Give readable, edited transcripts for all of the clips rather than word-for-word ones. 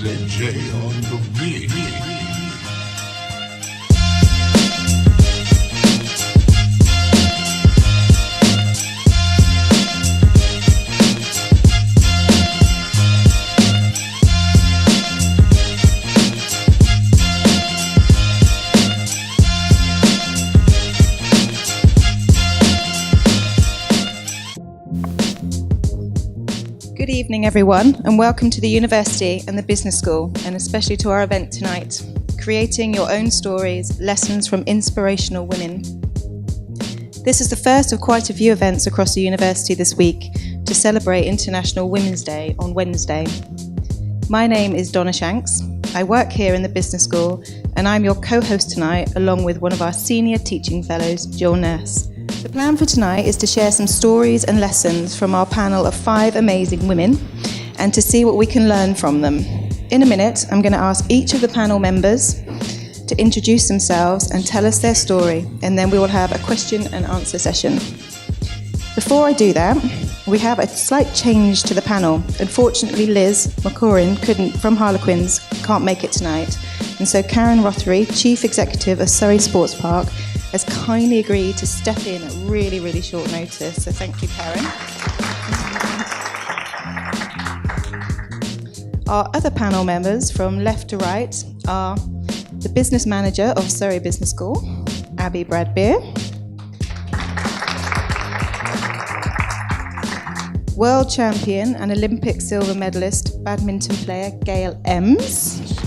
SNJ on the beat. Good evening, everyone, and welcome to the University and the Business School, and especially to our event tonight, Creating Your Own Stories, Lessons from Inspirational Women. This is the first of quite a few events across the university this week to celebrate International Women's Day on Wednesday. My name is Donna Shanks. I work here in the Business School, and I'm your co-host tonight, along with one of our senior teaching fellows, Jill Nurse. The plan for tonight is to share some stories and lessons from our panel of 5 amazing women and to see what we can learn from them. In a minute, I'm going to ask each of the panel members to introduce themselves and tell us their story, and then we will have a question and answer session. Before I do that, we have a slight change to the panel. Unfortunately, Liz McCorin from Harlequins can't make it tonight, and so Karen Rothery, Chief Executive of Surrey Sports Park, has kindly agreed to step in at really, really short notice. So thank you, Karen. Our other panel members from left to right are the Business Manager of Surrey Business School, Abby Bradbeer. World Champion and Olympic silver medalist badminton player Gail Ems.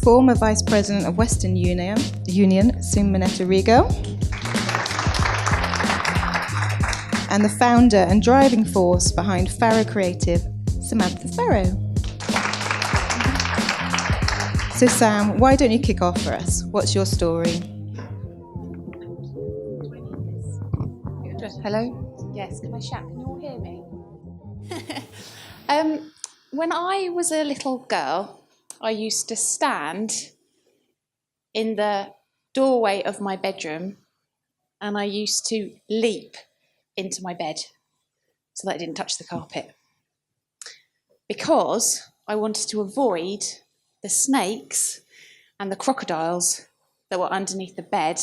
Former Vice President of Western Union, Simonetta Rigo. And the founder and driving force behind Farrow Creative, Samantha Farrow. So Sam, why don't you kick off for us? What's your story? Hello? Yes, can I shout? Can you all hear me? When I was a little girl, I used to stand in the doorway of my bedroom and I used to leap into my bed so that I didn't touch the carpet, because I wanted to avoid the snakes and the crocodiles that were underneath the bed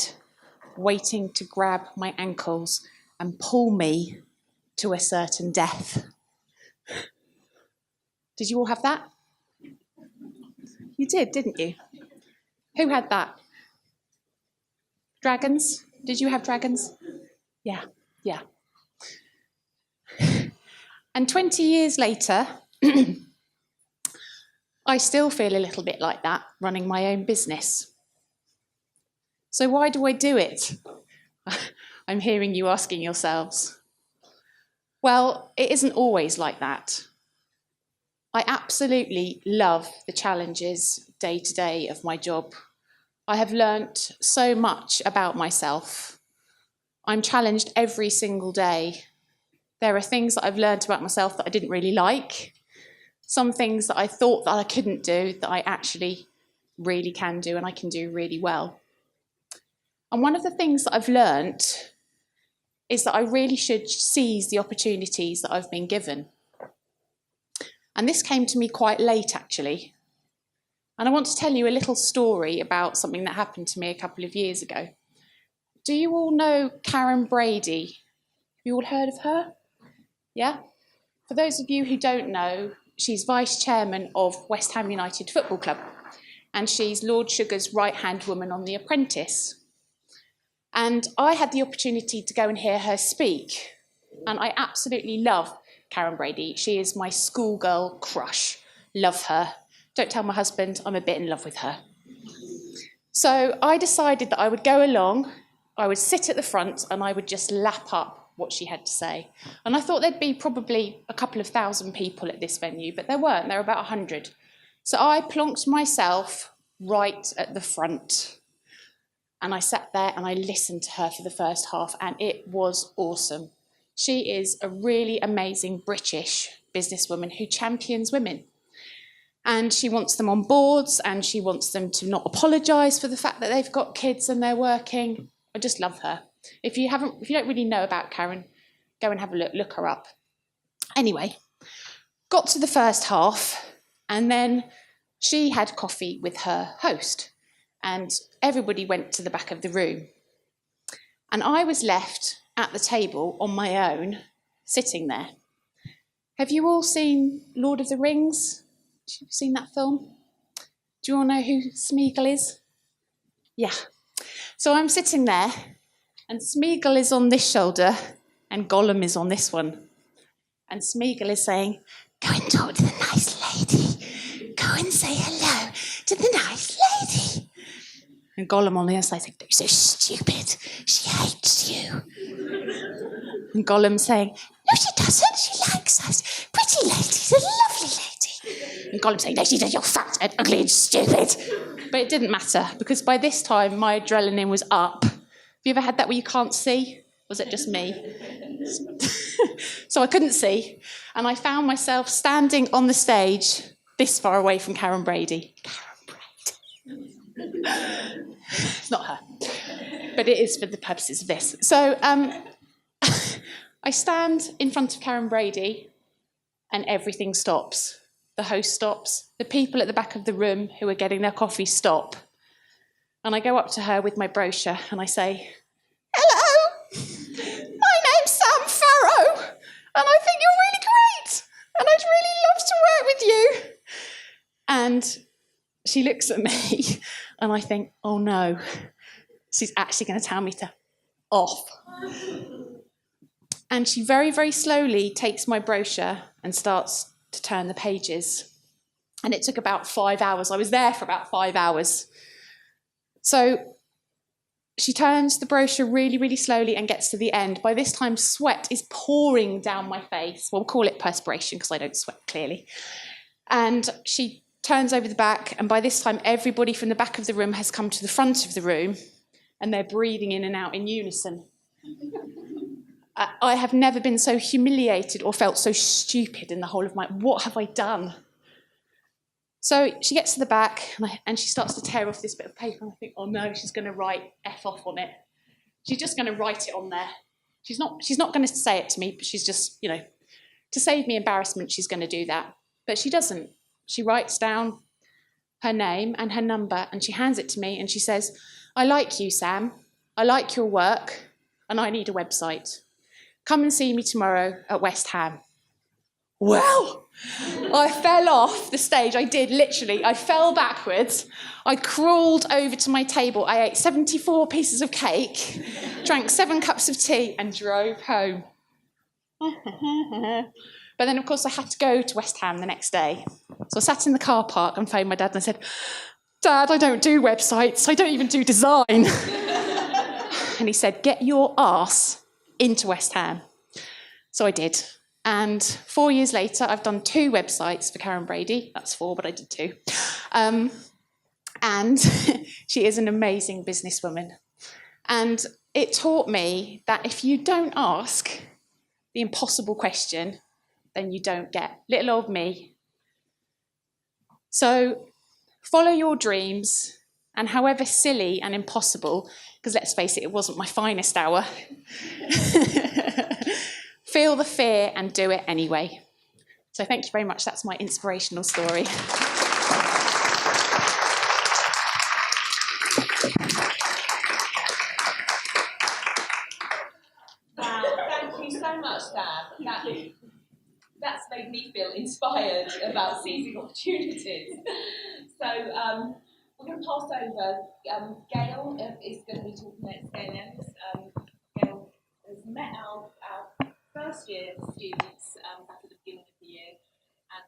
waiting to grab my ankles and pull me to a certain death. Did you all have that? You did, didn't you? Who had that? Dragons? Did you have dragons? Yeah. And 20 years later, I still feel a little bit like that, running my own business. So why do I do it? I'm hearing you asking yourselves. Well, it isn't always like that. I absolutely love the challenges day to day of my job. I have learnt so much about myself. I'm challenged every single day. There are things that I've learnt about myself that I didn't really like. Some things that I thought that I couldn't do that I actually really can do, and I can do really well. And one of the things that I've learnt is that I really should seize the opportunities that I've been given. And this came to me quite late, actually. And I want to tell you a little story about something that happened to me a couple of years ago. Do you all know Karen Brady? Have you all heard of her? Yeah? For those of you who don't know, she's Vice Chairman of West Ham United Football Club. And she's Lord Sugar's right-hand woman on The Apprentice. And I had the opportunity to go and hear her speak. And I absolutely love Karen Brady. She is my schoolgirl crush. Love her. Don't tell my husband, I'm a bit in love with her. So I decided that I would go along, I would sit at the front, and I would just lap up what she had to say. And I thought there'd be probably a couple of thousand people at this venue, but there weren't. There were about 100. So I plonked myself right at the front. And I sat there and I listened to her for the first half, and it was awesome. She is a really amazing British businesswoman who champions women. And she wants them on boards, and she wants them to not apologise for the fact that they've got kids and they're working. I just love her. If you don't really know about Karen, go and have a look her up. Anyway, got to the first half, and then she had coffee with her host, and everybody went to the back of the room. And I was left at the table on my own, sitting there. Have you all seen Lord of the Rings? Have you seen that film? Do you all know who Smeagol is? Yeah. So I'm sitting there, and Smeagol is on this shoulder, and Gollum is on this one. And Smeagol is saying, "Go and talk to the nice lady. Go and say hello to the nice lady." And Gollum on the other side saying, "You're so stupid. She hates you." And Gollum saying, "No, she doesn't. She likes us. Pretty lady. She's a lovely lady." And Gollum saying, "No, she doesn't. You're fat and ugly and stupid." But it didn't matter, because by this time my adrenaline was up. Have you ever had that where you can't see? Was it just me? So I couldn't see, and I found myself standing on the stage this far away from Karen Brady. Karen Brady. It's not her, but it is for the purposes of this. So I stand in front of Karen Brady, and everything stops. The host stops. The people at the back of the room who are getting their coffee stop. And I go up to her with my brochure, and I say, "Hello, my name's Sam Farrow, and I think you're really great, and I'd really love to work with you." And she looks at me, and I think, oh no, she's actually going to tell me to off. And she very, very slowly takes my brochure and starts to turn the pages. And it took about 5 hours. I was there for about 5 hours. So she turns the brochure really, really slowly and gets to the end. By this time, sweat is pouring down my face. Well, we'll call it perspiration because I don't sweat, clearly. And she turns over the back, and by this time, everybody from the back of the room has come to the front of the room, and they're breathing in and out in unison. I have never been so humiliated or felt so stupid in the whole of my... What have I done? So she gets to the back, and she starts to tear off this bit of paper, and I think, oh no, she's going to write F off on it. She's just going to write it on there. She's not going to say it to me, but she's just, to save me embarrassment, she's going to do that. But she doesn't. She writes down her name and her number, and she hands it to me, and she says, "I like you, Sam. I like your work, and I need a website. Come and see me tomorrow at West Ham." Well, I fell off the stage. I did, literally. I fell backwards. I crawled over to my table. I ate 74 pieces of cake, drank 7 cups of tea, and drove home. But then, of course, I had to go to West Ham the next day. So I sat in the car park and phoned my dad, and I said, "Dad, I don't do websites. I don't even do design." And he said, "Get your arse into West Ham." So I did. And 4 years later, I've done 2 websites for Karen Brady. That's 4, but I did 2. And she is an amazing businesswoman. And it taught me that if you don't ask the impossible question, then you don't get. Little old me. So follow your dreams, and however silly and impossible, because let's face it, it wasn't my finest hour, feel the fear and do it anyway. So thank you very much. That's my inspirational story. Wow, thank you so much, Sam. That's made me feel inspired about seizing opportunities. So we're going to pass over. Gail is going to be talking next. Gail has met our first year students back at the beginning of the year, and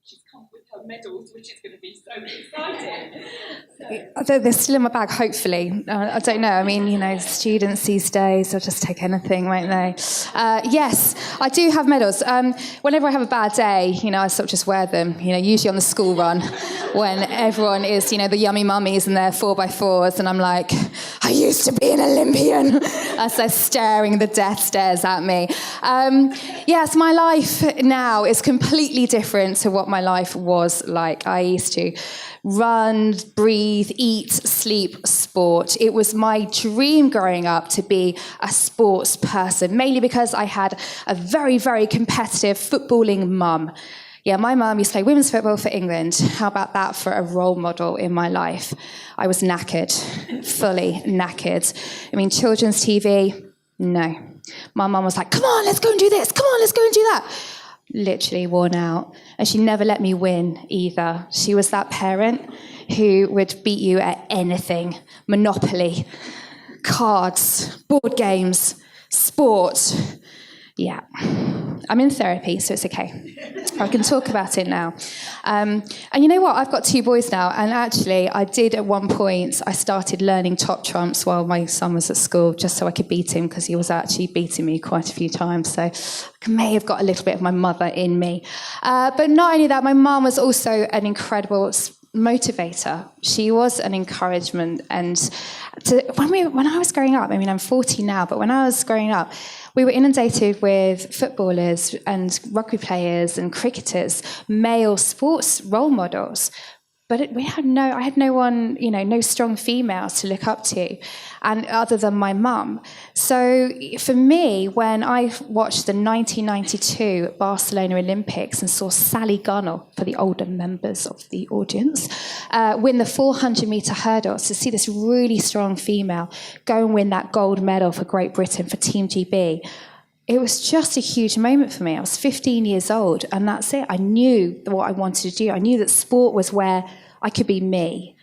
she's come with her medals, which is going to be so exciting. Although they're still in my bag, hopefully. I don't know. I mean, students these days, they'll just take anything, won't they? Yes, I do have medals. Whenever I have a bad day, I sort of just wear them, usually on the school run, when everyone is, the yummy mummies and their 4x4s, and I'm like, I used to be an Olympian, as they're staring the death stares at me. Yes, my life now is completely different to what my life was was like. I used to run, breathe, eat, sleep, sport. It was my dream growing up to be a sports person, mainly because I had a very, very competitive footballing mum. Yeah, my mum used to play women's football for England. How about that for a role model in my life? I was knackered, fully knackered. I mean, children's TV, no. My mum was like, come on, let's go and do this. Come on, let's go and do that. Literally worn out. And she never let me win either. She was that parent who would beat you at anything. Monopoly, cards, board games, sport. Yeah. I'm in therapy, so it's okay. I can talk about it now. And you know what? I've got 2 boys now, and actually I did at one point, I started learning top trumps while my son was at school, just so I could beat him, because he was actually beating me quite a few times. So I may have got a little bit of my mother in me. But not only that, my mum was also an incredible motivator. She was an encouragement. And when I was growing up, I mean, I'm 40 now, but when I was growing up, we were inundated with footballers and rugby players and cricketers, male sports role models. But I had no one, no strong females to look up to, and other than my mum. So for me, when I watched the 1992 Barcelona Olympics and saw Sally Gunnell, for the older members of the audience, win the 400-metre hurdles, to see this really strong female go and win that gold medal for Great Britain for Team GB, it was just a huge moment for me. I was 15 years old, and that's it. I knew what I wanted to do. I knew that sport was where I could be me.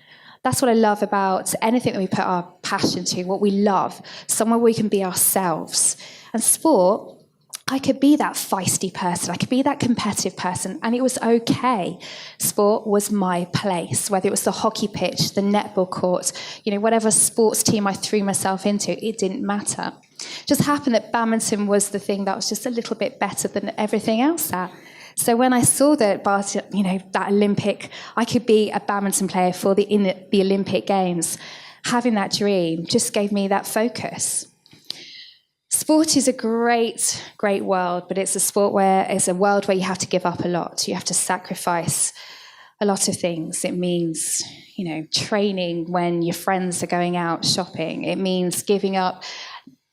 That's what I love about anything that we put our passion to, what we love, somewhere we can be ourselves. And sport, I could be that feisty person. I could be that competitive person, and it was okay. Sport was my place, whether it was the hockey pitch, the netball court, whatever sports team I threw myself into, it didn't matter. It just happened that badminton was the thing that was just a little bit better than everything else at. So when I saw that, that Olympic, I could be a badminton player in the Olympic Games, having that dream just gave me that focus. Sport is a great, great world, but it's a world where you have to give up a lot. You have to sacrifice a lot of things. It means, training when your friends are going out shopping. It means giving up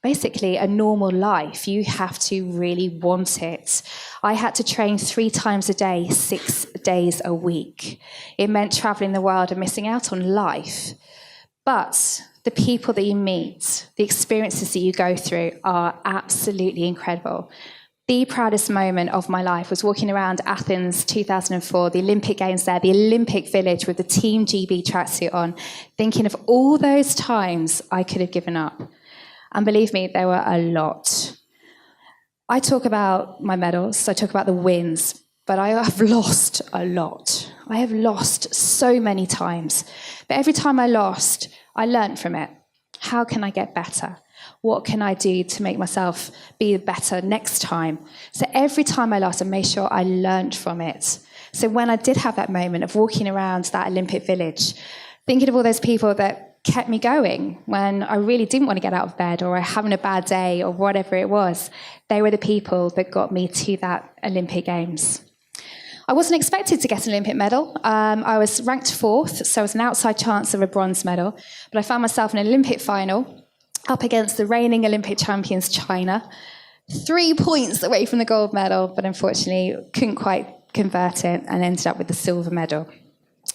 basically a normal life. You have to really want it. I had to train 3 times a day, 6 days a week. It meant traveling the world and missing out on life. But the people that you meet, the experiences that you go through are absolutely incredible. The proudest moment of my life was walking around Athens 2004, the Olympic Games there, the Olympic Village with the Team GB tracksuit on, thinking of all those times I could have given up. And believe me, there were a lot. I talk about my medals, I talk about the wins, but I have lost a lot. I have lost so many times. But every time I lost, I learned from it. How can I get better? What can I do to make myself be better next time? So every time I lost, I made sure I learned from it. So when I did have that moment of walking around that Olympic Village, thinking of all those people that kept me going when I really didn't want to get out of bed or having a bad day or whatever it was, they were the people that got me to that Olympic Games. I wasn't expected to get an Olympic medal. I was ranked 4th, so it was an outside chance of a bronze medal, but I found myself in an Olympic final up against the reigning Olympic champions, China, 3 points away from the gold medal, but unfortunately couldn't quite convert it and ended up with the silver medal.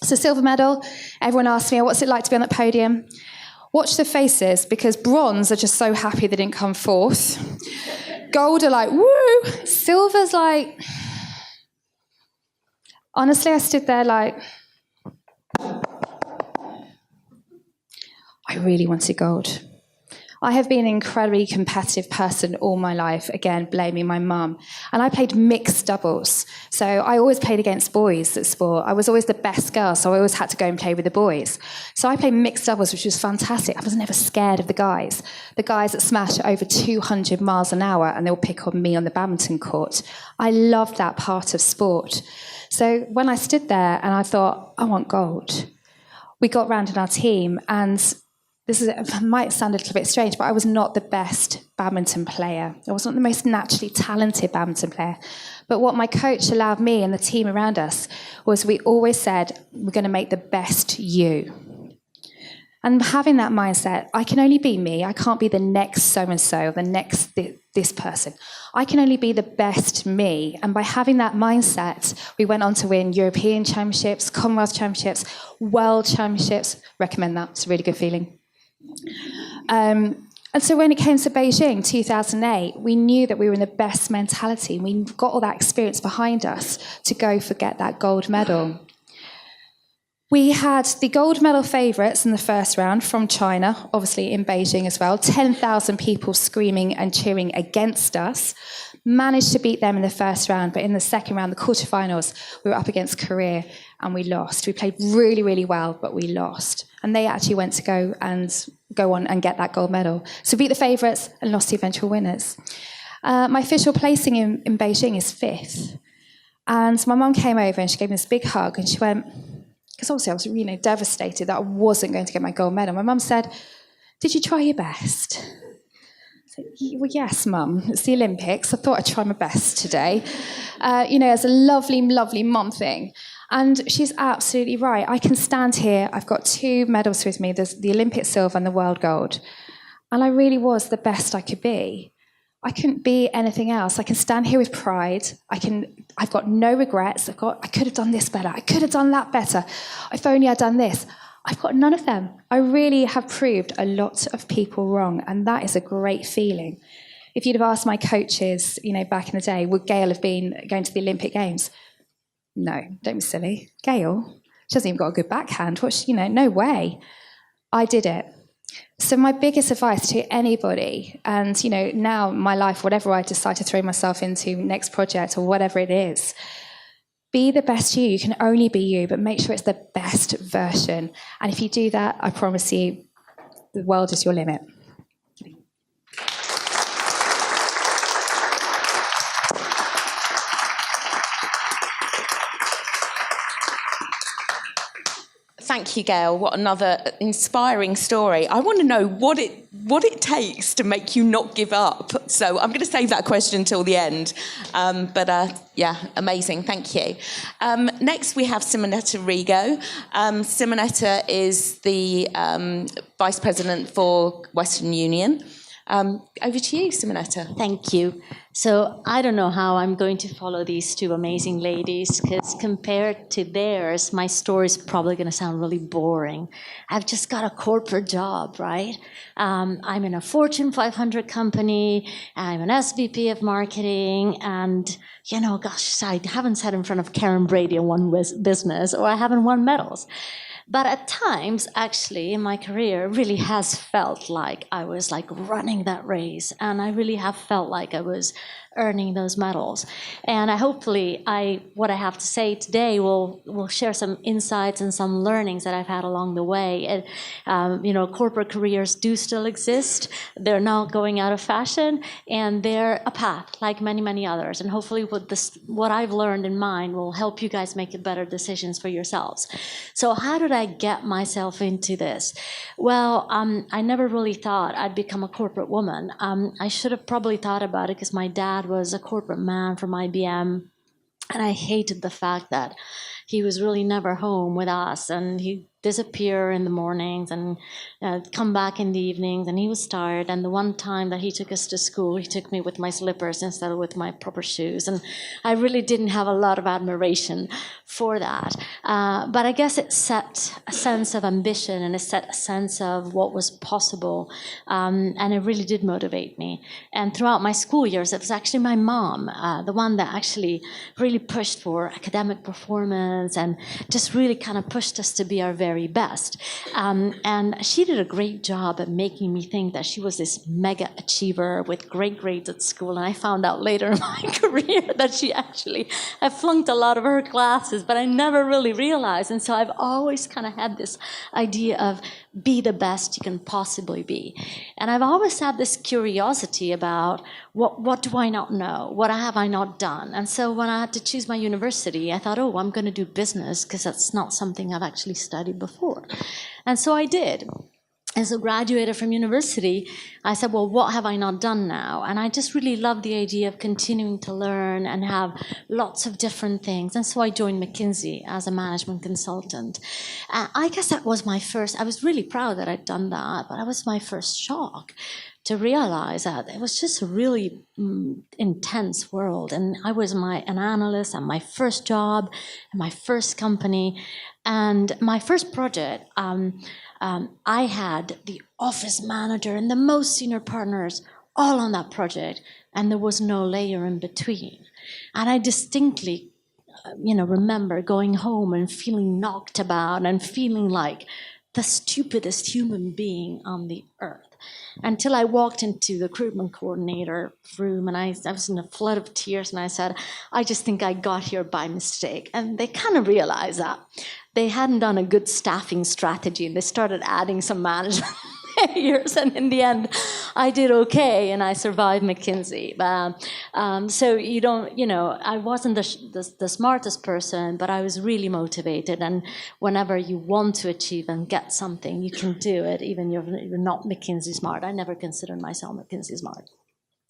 So silver medal, everyone asked me, what's it like to be on that podium? Watch the faces, because bronze are just so happy they didn't come 4th. Gold are like, woo! Silver's like... Honestly, I stood there like... I really wanted gold. I have been an incredibly competitive person all my life, again, blaming my mum. And I played mixed doubles. So I always played against boys at sport. I was always the best girl, so I always had to go and play with the boys. So I played mixed doubles, which was fantastic. I was never scared of the guys. The guys that smash at over 200 miles an hour, and they'll pick on me on the badminton court. I loved that part of sport. So when I stood there and I thought, I want gold, we got round in our team, and It might sound a little bit strange, but I was not the best badminton player. I wasn't the most naturally talented badminton player. But what my coach allowed me and the team around us was we always said, we're going to make the best you. And having that mindset, I can only be me. I can't be the next so-and-so, the next this person. I can only be the best me. And by having that mindset, we went on to win European Championships, Commonwealth Championships, World Championships. Recommend that. It's a really good feeling. And so when it came to Beijing, 2008, we knew that we were in the best mentality. We got all that experience behind us to go get that gold medal. We had the gold medal favourites in the first round from China, obviously in Beijing as well. 10,000 people screaming and cheering against us. Managed to beat them in the first round, but in the second round, the quarterfinals, we were up against Korea and we lost. We played really, really well, but we lost. And they actually went to go on and get that gold medal. So beat the favourites and lost the eventual winners. My official placing in Beijing is 5th. And my mum came over and she gave me this big hug and she went, because obviously I was really devastated that I wasn't going to get my gold medal. My mum said, "Did you try your best?" I said, "Well, yes, Mum. It's the Olympics. I thought I'd try my best today." It's a lovely, lovely mum thing. And she's absolutely right. I can stand here. I've got 2 medals with me. There's the Olympic silver and the world gold. And I really was the best I could be. I couldn't be anything else. I can stand here with pride. I've got no regrets. I could have done this better. I could have done that better. If only I'd done this. I've got none of them. I really have proved a lot of people wrong, and that is a great feeling. If you'd have asked my coaches, back in the day, would Gail have been going to the Olympic Games? No, don't be silly. Gail, she hasn't even got a good backhand. No way. I did it. So my biggest advice to anybody, and now my life, whatever I decide to throw myself into, next project or whatever it is, be the best you. You can only be you, but make sure it's the best version. And if you do that, I promise you, the world is your limit. Thank you, Gail. What another inspiring story. I want to know what it takes to make you not give up. So I'm going to save that question until the end. Amazing. Thank you. Next, we have Simonetta Rigo. Simonetta is the Vice President for Western Union. Over to you, Simonetta. Thank you. So I don't know how I'm going to follow these 2 amazing ladies, because compared to theirs, my story is probably going to sound really boring. I've just got a corporate job, right? I'm in a Fortune 500 company. I'm an SVP of marketing. And, I haven't sat in front of Karen Brady and won business, or I haven't won medals. But at times, actually, in my career, it really has felt like I was running that race. And I really have felt like I was earning those medals. And what I have to say today will share some insights and some learnings that I've had along the way. And, corporate careers do still exist. They're not going out of fashion, and they're a path like many, many others. And hopefully what I've learned in mine will help you guys make better decisions for yourselves. So how did I get myself into this? Well, I never really thought I'd become a corporate woman. I should have probably thought about it because my dad was a corporate man from IBM, and I hated the fact that he was really never home with us, and he'd disappear in the mornings and come back in the evenings, and he was tired. And the one time that he took us to school, he took me with my slippers instead of with my proper shoes, and I really didn't have a lot of admiration for that. But I guess it set a sense of ambition, and it set a sense of what was possible, and it really did motivate me. And throughout my school years, it was actually my mom, the one that actually really pushed for academic performance and just really kind of pushed us to be our very best. And she did a great job at making me think that she was this mega achiever with great grades at school. And I found out later in my career that she actually had flunked a lot of her classes, but I never really realized. And so I've always kind of had this idea of be the best you can possibly be. And I've always had this curiosity about what do I not know? What have I not done? And so when I had to choose my university, I thought, I'm going to do business because that's not something I've actually studied before. And so I did. And so graduated from university, I said, well, what have I not done now? And I just really love the idea of continuing to learn and have lots of different things. And so I joined McKinsey as a management consultant. I guess that was my first, I was really proud that I'd done that, but that was my first shock to realize that it was just a really intense world. And I was an analyst and my first job and my first company. And my first project, I had the office manager and the most senior partners all on that project, and there was no layer in between. And I distinctly, remember going home and feeling knocked about and feeling like the stupidest human being on the earth. Until I walked into the recruitment coordinator room, and I was in a flood of tears, and I said, I just think I got here by mistake. And they kind of realized that they hadn't done a good staffing strategy, and they started adding some management layers. And in the end, I did okay, and I survived McKinsey. So I wasn't the smartest person, but I was really motivated. And whenever you want to achieve and get something, you can do it, even if you're not McKinsey smart. I never considered myself McKinsey smart.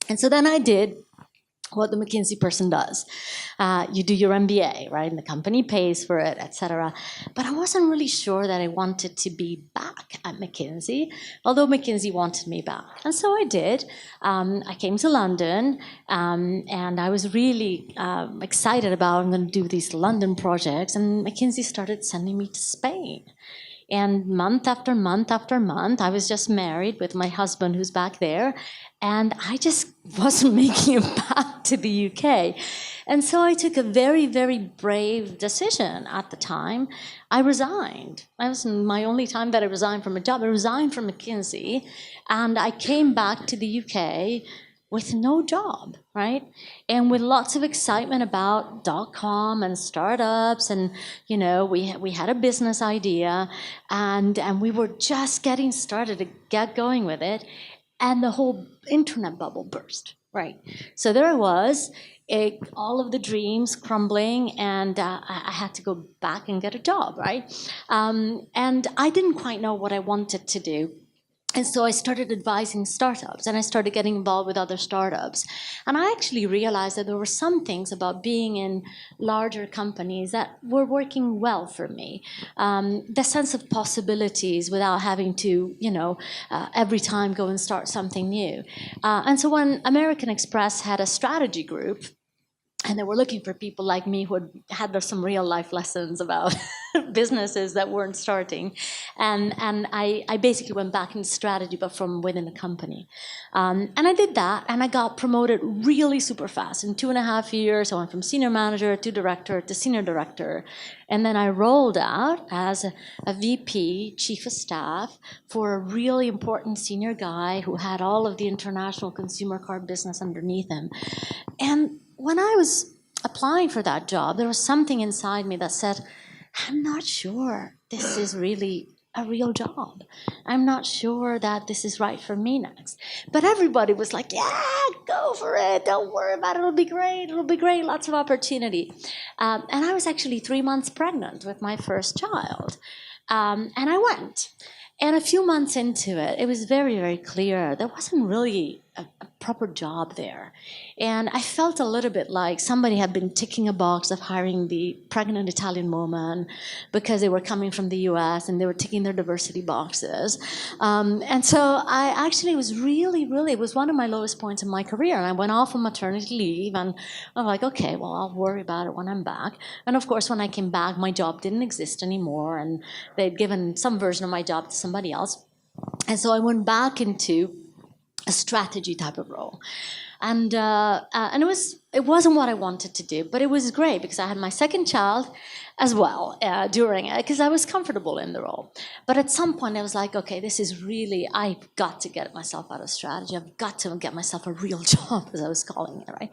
And so then I did what the McKinsey person does. You do your MBA, right? And the company pays for it, etc. But I wasn't really sure that I wanted to be back at McKinsey, although McKinsey wanted me back. And so I did. I came to London, and I was really excited about I'm going to do these London projects, and McKinsey started sending me to Spain. And month after month after month, I was just married with my husband who's back there, and I just wasn't making it back to the UK. And so I took a very, very brave decision at the time. I resigned. That was my only time that I resigned from a job. I resigned from McKinsey, and I came back to the UK with no job, right? And with lots of excitement about .com and startups, and we had a business idea, and we were just getting started to get going with it, and the whole internet bubble burst, right? So there I was, all of the dreams crumbling, and I had to go back and get a job, right? And I didn't quite know what I wanted to do. And so I started advising startups, and I started getting involved with other startups. And I actually realized that there were some things about being in larger companies that were working well for me. The sense of possibilities without having to, every time go and start something new. And so when American Express had a strategy group, and they were looking for people like me who had some real life lessons about businesses that weren't starting. And I basically went back into strategy, but from within the company. And I did that, and I got promoted really super fast. In 2.5 years, I went from senior manager to director to senior director. And then I rolled out as a VP, chief of staff, for a really important senior guy who had all of the international consumer card business underneath him. And when I was applying for that job, there was something inside me that said, I'm not sure this is really a real job. I'm not sure that this is right for me next. But everybody was like, yeah, go for it. Don't worry about it. It'll be great. It'll be great. Lots of opportunity. And I was actually 3 months pregnant with my first child. And I went. And a few months into it, it was very, very clear there wasn't really a proper job there. And I felt a little bit like somebody had been ticking a box of hiring the pregnant Italian woman because they were coming from the US and they were ticking their diversity boxes. And so I actually was it was one of my lowest points in my career. And I went off on maternity leave, and I'm like, okay, well, I'll worry about it when I'm back. And of course, when I came back, my job didn't exist anymore, and they'd given some version of my job to somebody else. And so I went back into a strategy type of role. And it wasn't what I wanted to do, but it was great because I had my second child as well during it, because I was comfortable in the role. But at some point I was like, okay, this is really, I've got to get myself out of strategy. I've got to get myself a real job, as I was calling it, right?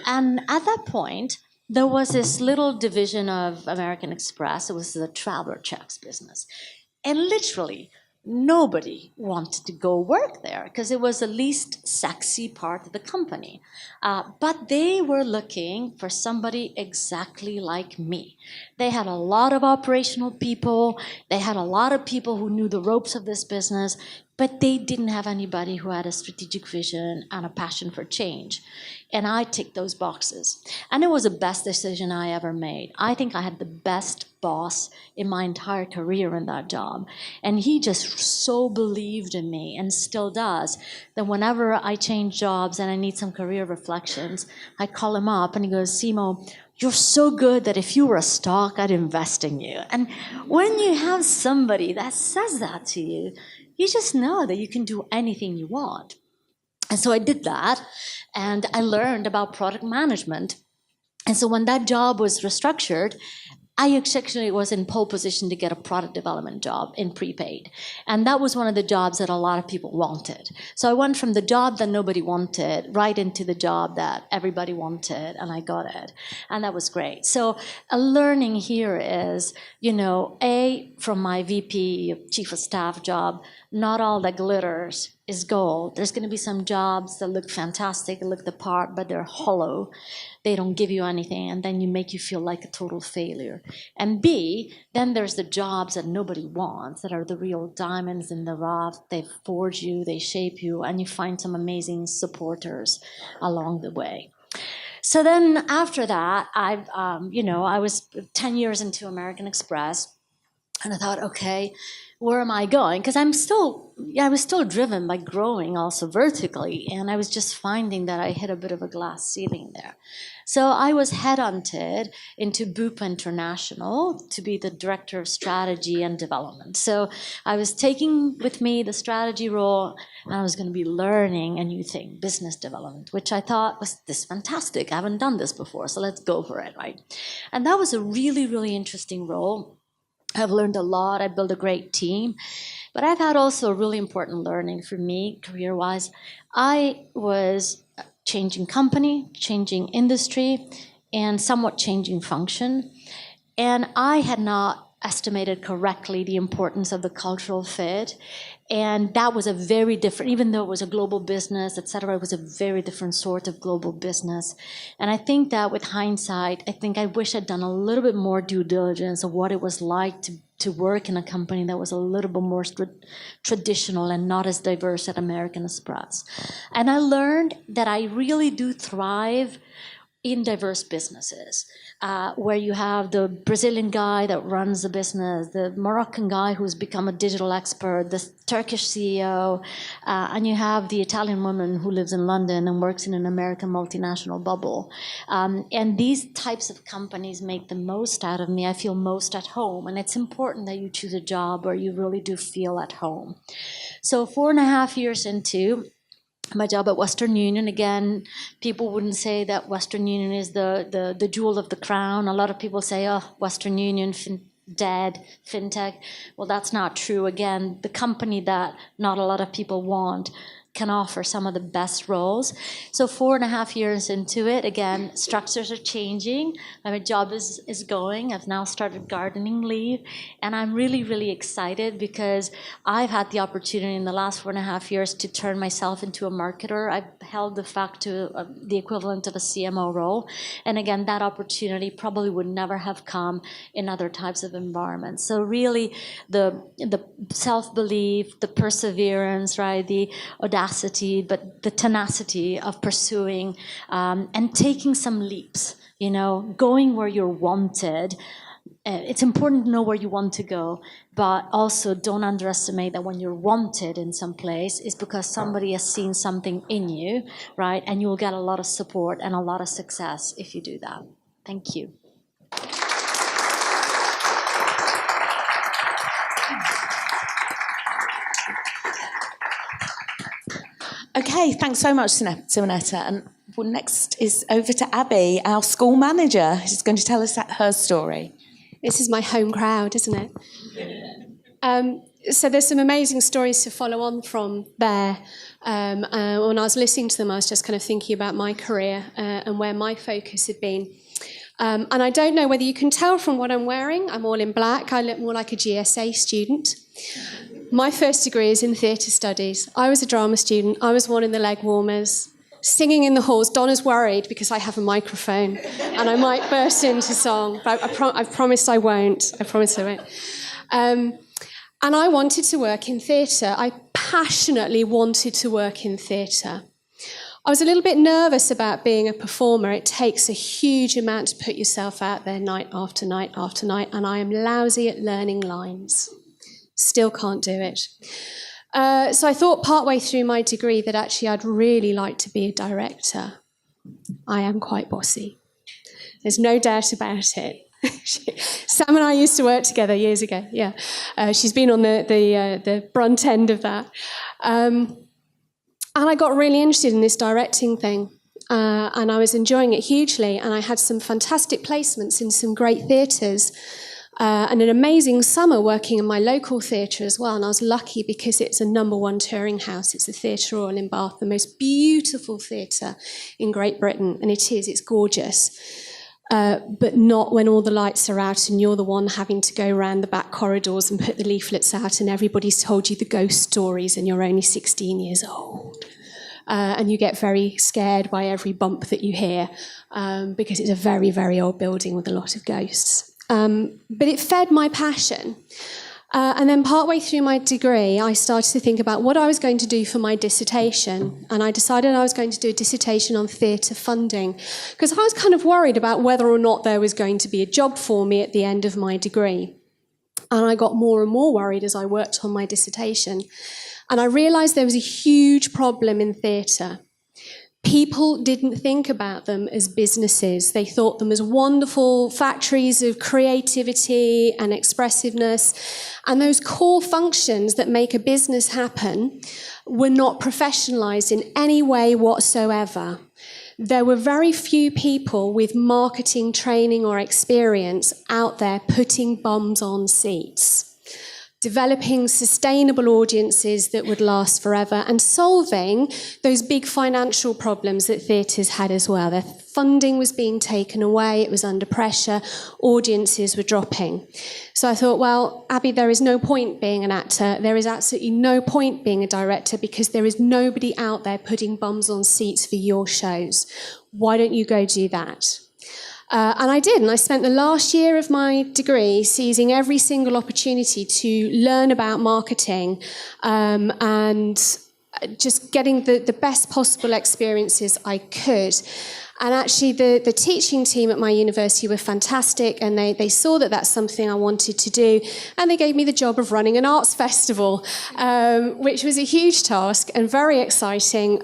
And at that point, there was this little division of American Express. It was the traveler checks business. And literally, nobody wanted to go work there because it was the least sexy part of the company. But they were looking for somebody exactly like me. They had a lot of operational people. They had a lot of people who knew the ropes of this business, but they didn't have anybody who had a strategic vision and a passion for change. And I ticked those boxes. And it was the best decision I ever made. I think I had the best boss in my entire career in that job. And he just so believed in me, and still does, that whenever I change jobs and I need some career reflections, I call him up and he goes, Simo, you're so good that if you were a stock, I'd invest in you. And when you have somebody that says that to you, you just know that you can do anything you want. And so I did that, and I learned about product management. And so when that job was restructured, I actually was in pole position to get a product development job in prepaid. And that was one of the jobs that a lot of people wanted. So I went from the job that nobody wanted right into the job that everybody wanted, and I got it. And that was great. So a learning here is, from my VP, Chief of Staff job, not all that glitters is gold. There's going to be some jobs that look fantastic, look the part, but they're hollow. They don't give you anything, and then you make you feel like a total failure. And B, then there's the jobs that nobody wants, that are the real diamonds in the rough. They forge you, they shape you, and you find some amazing supporters along the way. So then after that, I was 10 years into American Express, and I thought, okay, where am I going? Because I was still driven by growing also vertically, and I was just finding that I hit a bit of a glass ceiling there. So I was headhunted into Bupa International to be the director of strategy and development. So I was taking with me the strategy role, and I was going to be learning a new thing, business development, which I thought was this fantastic. I haven't done this before, so let's go for it, right? And that was a really, really interesting role. I've learned a lot. I built a great team. But I've had also a really important learning for me, career-wise. I was changing company, changing industry, and somewhat changing function. And I had not estimated correctly the importance of the cultural fit. And that was a very different, even though it was a global business, et cetera, it was a very different sort of global business. And I think that with hindsight, I wish I'd done a little bit more due diligence of what it was like to work in a company that was a little bit more traditional and not as diverse at American Express. And I learned that I really do thrive in diverse businesses, where you have the Brazilian guy that runs the business, the Moroccan guy who's become a digital expert, the Turkish CEO, and you have the Italian woman who lives in London and works in an American multinational bubble. And these types of companies make the most out of me. I feel most at home, and it's important that you choose a job where you really do feel at home. So 4.5 years into my job at Western Union, again, people wouldn't say that Western Union is the jewel of the crown. A lot of people say, oh, Western Union, dead, fintech. Well, that's not true. Again, the company that not a lot of people want can offer some of the best roles. So 4.5 years into it, again, structures are changing. My job is going. I've now started gardening leave. And I'm really, really excited because I've had the opportunity in the last 4.5 years to turn myself into a marketer. I've held the equivalent of a CMO role. And again, that opportunity probably would never have come in other types of environments. So really, the self-belief, the perseverance, right, the audacity, but the tenacity of pursuing and taking some leaps, going where you're wanted. It's important to know where you want to go, but also don't underestimate that when you're wanted in some place, it's because somebody has seen something in you, right? And you will get a lot of support and a lot of success if you do that. Thank you. Okay, thanks so much, Simonetta. And next is over to Abby, our school manager, who's going to tell us her story. This is my home crowd, isn't it? So there's some amazing stories to follow on from there. When I was listening to them, I was just kind of thinking about my career and where my focus had been. And I don't know whether you can tell from what I'm wearing. I'm all in black. I look more like a GSA student. My first degree is in theatre studies. I was a drama student. I was one in the leg warmers, singing in the halls. Donna's worried because I have a microphone and I might burst into song. But I've promised I won't. I promise I won't. And I wanted to work in theatre. I passionately wanted to work in theatre. I was a little bit nervous about being a performer. It takes a huge amount to put yourself out there night after night after night, and I am lousy at learning lines. Still can't do it. So I thought partway through my degree that actually I'd really like to be a director. I am quite bossy. There's no doubt about it. Sam and I used to work together years ago, yeah. She's been on the brunt end of that. And I got really interested in this directing thing, and I was enjoying it hugely, and I had some fantastic placements in some great theatres, and an amazing summer working in my local theatre as well, and I was lucky because it's a #1 touring house. It's the Theatre Royal in Bath, the most beautiful theatre in Great Britain, and it's gorgeous. But not when all the lights are out and you're the one having to go around the back corridors and put the leaflets out and everybody's told you the ghost stories and you're only 16 years old. And you get very scared by every bump that you hear because it's a very, very old building with a lot of ghosts. But it fed my passion. And then partway through my degree, I started to think about what I was going to do for my dissertation. And I decided I was going to do a dissertation on theatre funding because I was kind of worried about whether or not there was going to be a job for me at the end of my degree. And I got more and more worried as I worked on my dissertation. And I realised there was a huge problem in theatre. People didn't think about them as businesses. They thought them as wonderful factories of creativity and expressiveness. And those core functions that make a business happen were not professionalised in any way whatsoever. There were very few people with marketing training or experience out there putting bums on seats, developing sustainable audiences that would last forever and solving those big financial problems that theatres had as well. Their funding was being taken away, it was under pressure, audiences were dropping. So I thought, well, Abby, there is no point being an actor, there is absolutely no point being a director because there is nobody out there putting bums on seats for your shows. Why don't you go do that? And I did, and I spent the last year of my degree seizing every single opportunity to learn about marketing and just getting the best possible experiences I could. And actually, the teaching team at my university were fantastic, and they saw that that's something I wanted to do, and they gave me the job of running an arts festival, which was a huge task and very exciting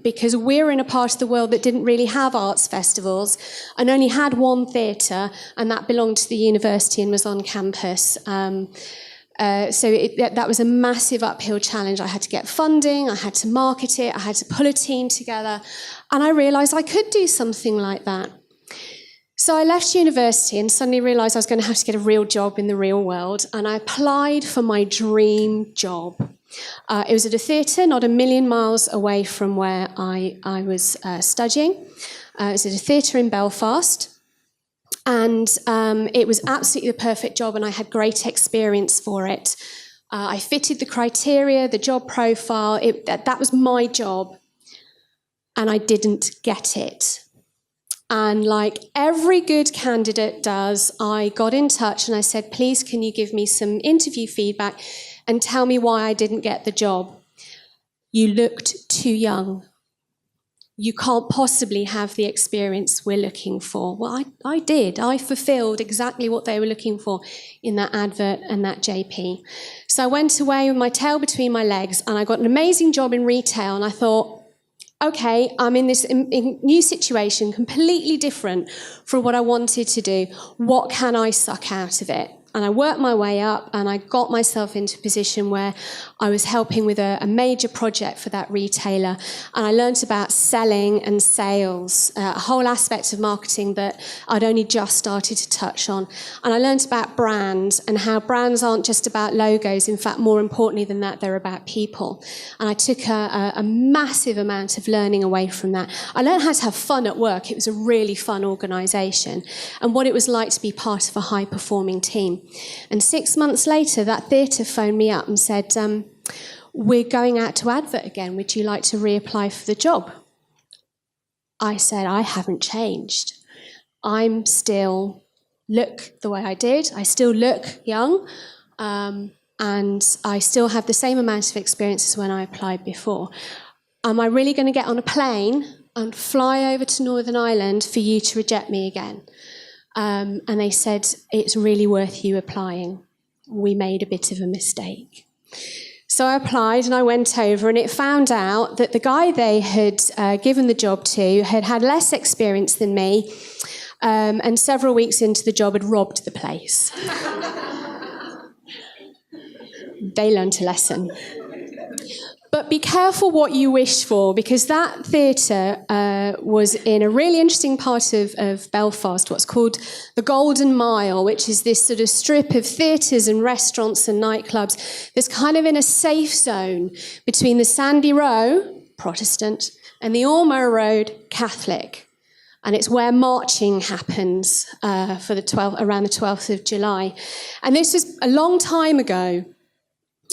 because we're in a part of the world that didn't really have arts festivals and only had one theatre, and that belonged to the university and was on campus. So that was a massive uphill challenge. I had to get funding, I had to market it, I had to pull a team together, and I realised I could do something like that. So I left university and suddenly realised I was going to have to get a real job in the real world, and I applied for my dream job. It was at a theatre not a million miles away from where I was studying. It was at a theatre in Belfast. And it was absolutely the perfect job, and I had great experience for it. I fitted the criteria, the job profile. That was my job, and I didn't get it. And like every good candidate does, I got in touch and I said, please, can you give me some interview feedback and tell me why I didn't get the job? You looked too young. You can't possibly have the experience we're looking for. Well, I did. I fulfilled exactly what they were looking for in that advert and that JP. So I went away with my tail between my legs and I got an amazing job in retail, and I thought, okay, I'm in this new situation, completely different from what I wanted to do. What can I suck out of it? And I worked my way up and I got myself into a position where I was helping with a major project for that retailer. And I learned about selling and sales, a whole aspect of marketing that I'd only just started to touch on. And I learned about brands and how brands aren't just about logos. In fact, more importantly than that, they're about people. And I took a massive amount of learning away from that. I learned how to have fun at work. It was a really fun organisation and what it was like to be part of a high-performing team. And 6 months later, that theatre phoned me up and said, we're going out to advert again. Would you like to reapply for the job? I said, I haven't changed. I'm still look the way I did. I still look young. And I still have the same amount of experience as when I applied before. Am I really going to get on a plane and fly over to Northern Ireland for you to reject me again? And they said, it's really worth you applying. We made a bit of a mistake. So I applied and I went over, and it found out that the guy they had given the job to had had less experience than me, and several weeks into the job had robbed the place. They learnt a lesson. But be careful what you wish for, because that theatre was in a really interesting part of Belfast, what's called the Golden Mile, which is this sort of strip of theatres and restaurants and nightclubs that's kind of in a safe zone between the Sandy Row, Protestant, and the Ormeau Road, Catholic. And it's where marching happens for around the 12th of July. And this was a long time ago.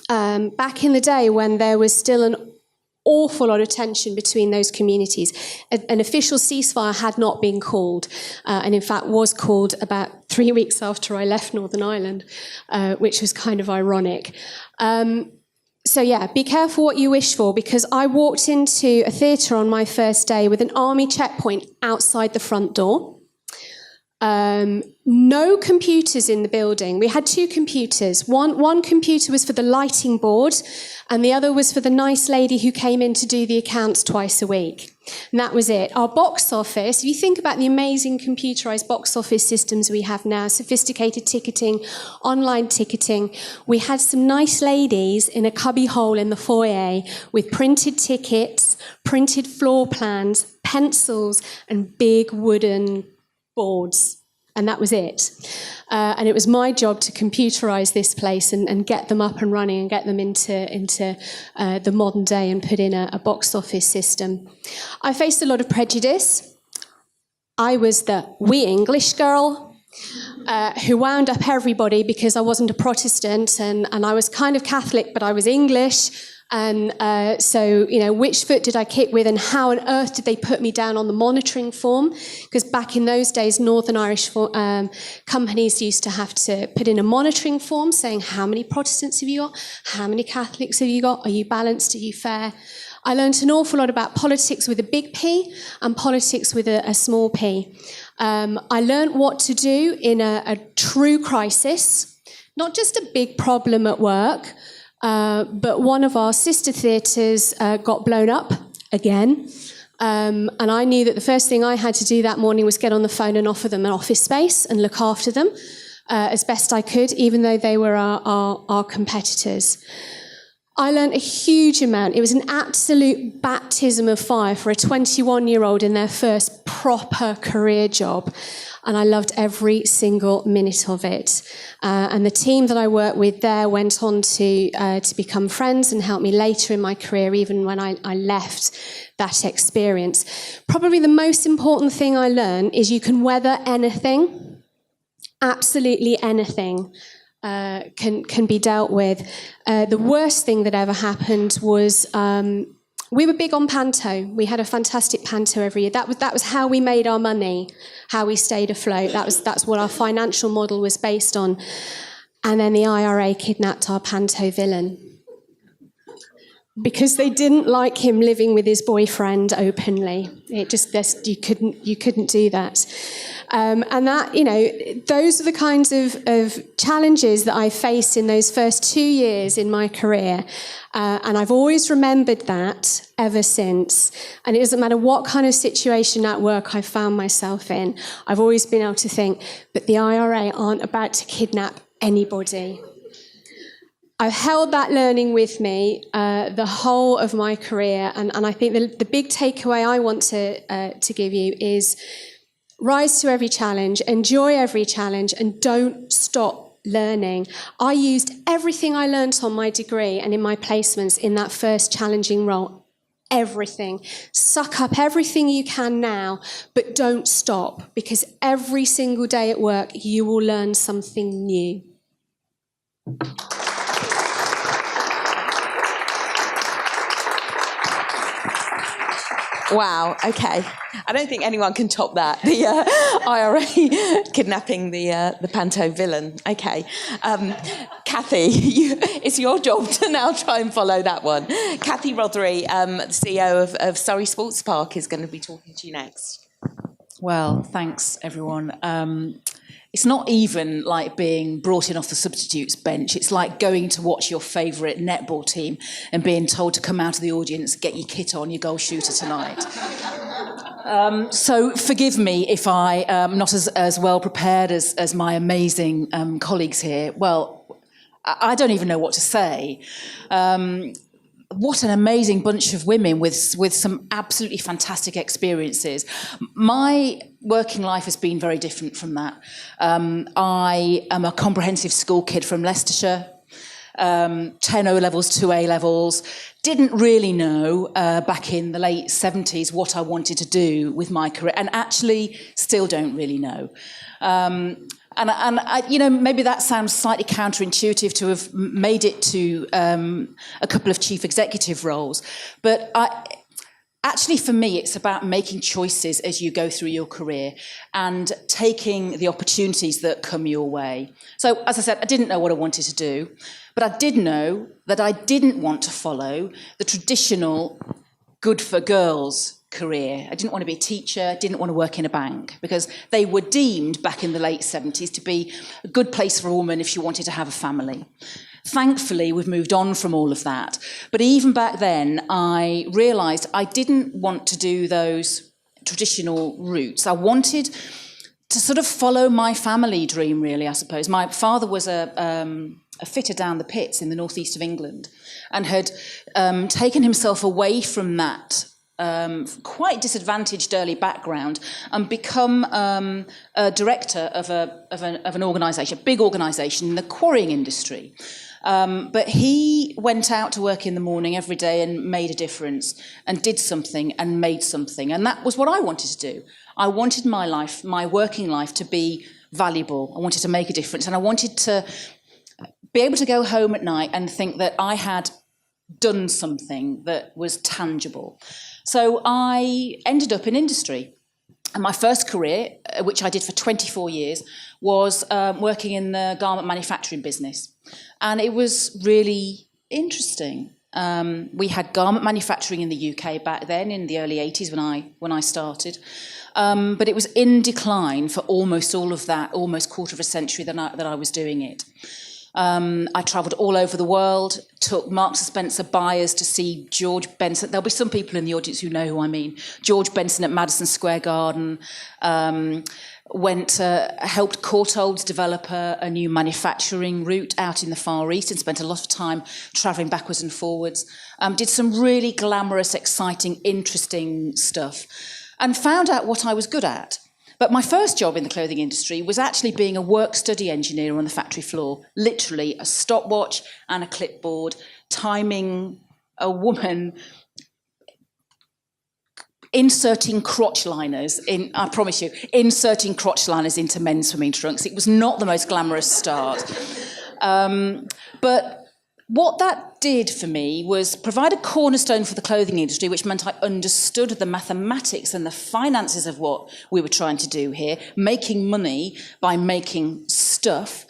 Back in the day when there was still an awful lot of tension between those communities. An official ceasefire had not been called, and in fact was called about 3 weeks after I left Northern Ireland, which was kind of ironic. So yeah, be careful what you wish for, because I walked into a theatre on my first day with an army checkpoint outside the front door. No computers in the building. We had 2 computers. One computer was for the lighting board, and the other was for the nice lady who came in to do the accounts twice a week. And that was it. Our box office, if you think about the amazing computerized box office systems we have now, sophisticated ticketing, online ticketing, we had some nice ladies in a cubby hole in the foyer with printed tickets, printed floor plans, pencils, and big wooden boards, and that was it. And it was my job to computerize this place and get them up and running and get them into the modern day and put in a box office system. I faced a lot of prejudice. I was the wee English girl who wound up everybody because I wasn't a Protestant and I was kind of Catholic, but I was English. And so, which foot did I kick with, and how on earth did they put me down on the monitoring form? Because back in those days, Northern Irish companies used to have to put in a monitoring form saying, how many Protestants have you got? How many Catholics have you got? Are you balanced? Are you fair? I learned an awful lot about politics with a big P and politics with a small p. I learned what to do in a true crisis, not just a big problem at work, but one of our sister theatres got blown up again. And I knew that the first thing I had to do that morning was get on the phone and offer them an office space and look after them as best I could, even though they were our competitors. I learned a huge amount. It was an absolute baptism of fire for a 21-year-old in their first proper career job. And I loved every single minute of it. And the team that I worked with there went on to become friends and help me later in my career, even when I left that experience. Probably the most important thing I learned is you can weather anything, absolutely anything. Can be dealt with. The worst thing that ever happened was we were big on panto. We had a fantastic panto every year. That was how we made our money, how we stayed afloat. That's what our financial model was based on. And then the IRA kidnapped our panto villain because they didn't like him living with his boyfriend openly. You couldn't do that. And that, those are the kinds of challenges that I faced in those first 2 years in my career. And I've always remembered that ever since. And it doesn't matter what kind of situation at work I found myself in, I've always been able to think, but the IRA aren't about to kidnap anybody. I've held that learning with me the whole of my career. And I think the big takeaway I want to give you is rise to every challenge, enjoy every challenge, and don't stop learning. I used everything I learned on my degree and in my placements in that first challenging role. Everything. Suck up everything you can now, but don't stop, because every single day at work you will learn something new. Wow, okay. I don't think anyone can top that, the IRA kidnapping the Panto villain. Okay. Kathy, it's your job to now try and follow that one. Kathy Rothery, the CEO of Surrey Sports Park, is going to be talking to you next. Well, thanks, everyone. It's not even like being brought in off the substitutes bench. It's like going to watch your favourite netball team and being told to come out of the audience, get your kit on, your goal shooter tonight. So forgive me if I am not as well prepared as my amazing colleagues here. Well, I don't even know what to say. What an amazing bunch of women with some absolutely fantastic experiences. My working life has been very different from that. I am a comprehensive school kid from Leicestershire, 10 O-levels, 2 A-levels. Didn't really know back in the late 70s what I wanted to do with my career, and actually still don't really know. And I, maybe that sounds slightly counterintuitive to have made it to a couple of chief executive roles. But actually, for me, it's about making choices as you go through your career and taking the opportunities that come your way. So, as I said, I didn't know what I wanted to do, but I did know that I didn't want to follow the traditional good for girls career. I didn't want to be a teacher, didn't want to work in a bank, because they were deemed back in the late 70s to be a good place for a woman if she wanted to have a family. Thankfully, we've moved on from all of that. But even back then, I realised I didn't want to do those traditional routes. I wanted to sort of follow my family dream, really, I suppose. My father was a fitter down the pits in the northeast of England and had taken himself away from that quite disadvantaged early background and become a director of an organisation, a big organisation in the quarrying industry. But he went out to work in the morning every day and made a difference and did something and made something. And that was what I wanted to do. I wanted my life, my working life, to be valuable. I wanted to make a difference. And I wanted to be able to go home at night and think that I had done something that was tangible. So I ended up in industry. And my first career, which I did for 24 years, was working in the garment manufacturing business. And it was really interesting. We had garment manufacturing in the UK back then, in the early 80s when I started. But it was in decline for almost all of that, almost quarter of a century that I was doing it. I travelled all over the world, took Marks & Spencer buyers to see George Benson. There'll be some people in the audience who know who I mean. George Benson at Madison Square Garden. Helped Courtaulds develop a new manufacturing route out in the Far East and spent a lot of time travelling backwards and forwards. Did some really glamorous, exciting, interesting stuff and found out what I was good at. But my first job in the clothing industry was actually being a work-study engineer on the factory floor, literally a stopwatch and a clipboard, timing a woman inserting crotch liners inserting crotch liners into men's swimming trunks. It was not the most glamorous start. But what that did for me was provide a cornerstone for the clothing industry, which meant I understood the mathematics and the finances of what we were trying to do here, making money by making stuff.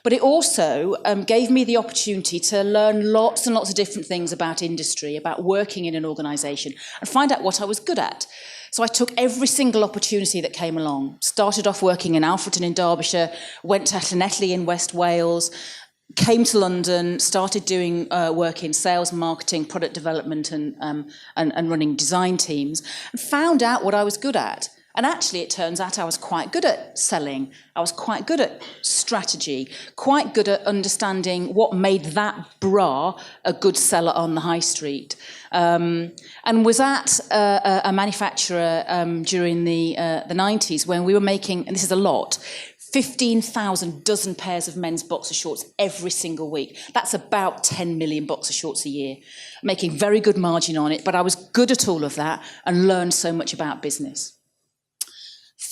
But it also gave me the opportunity to learn lots and lots of different things about industry, about working in an organisation, and find out what I was good at. So I took every single opportunity that came along. Started off working in Alfreton in Derbyshire, went to Llanelli in West Wales, came to London, started doing work in sales, marketing, product development and running design teams, and found out what I was good at. And actually, it turns out I was quite good at selling. I was quite good at strategy, quite good at understanding what made that bra a good seller on the high street. And was at a manufacturer during the 90s when we were making, and this is a lot, 15,000 dozen pairs of men's boxer shorts every single week. That's about 10 million boxer shorts a year. Making very good margin on it, but I was good at all of that and learned so much about business.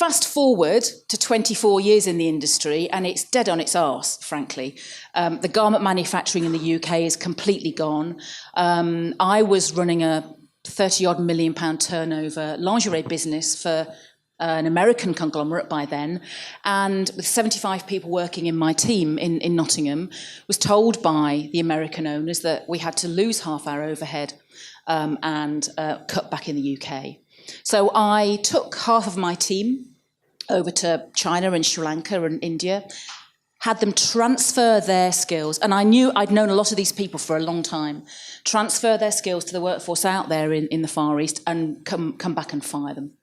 Fast forward to 24 years in the industry, and it's dead on its arse, frankly. The garment manufacturing in the UK is completely gone. I was running a 30-odd million pound turnover lingerie business for an American conglomerate by then, and with 75 people working in my team in Nottingham, was told by the American owners that we had to lose half our overhead and cut back in the UK. So I took half of my team over to China and Sri Lanka and India, had them transfer their skills, and I knew I'd known a lot of these people for a long time, transfer their skills to the workforce out there in the Far East and come back and fire them.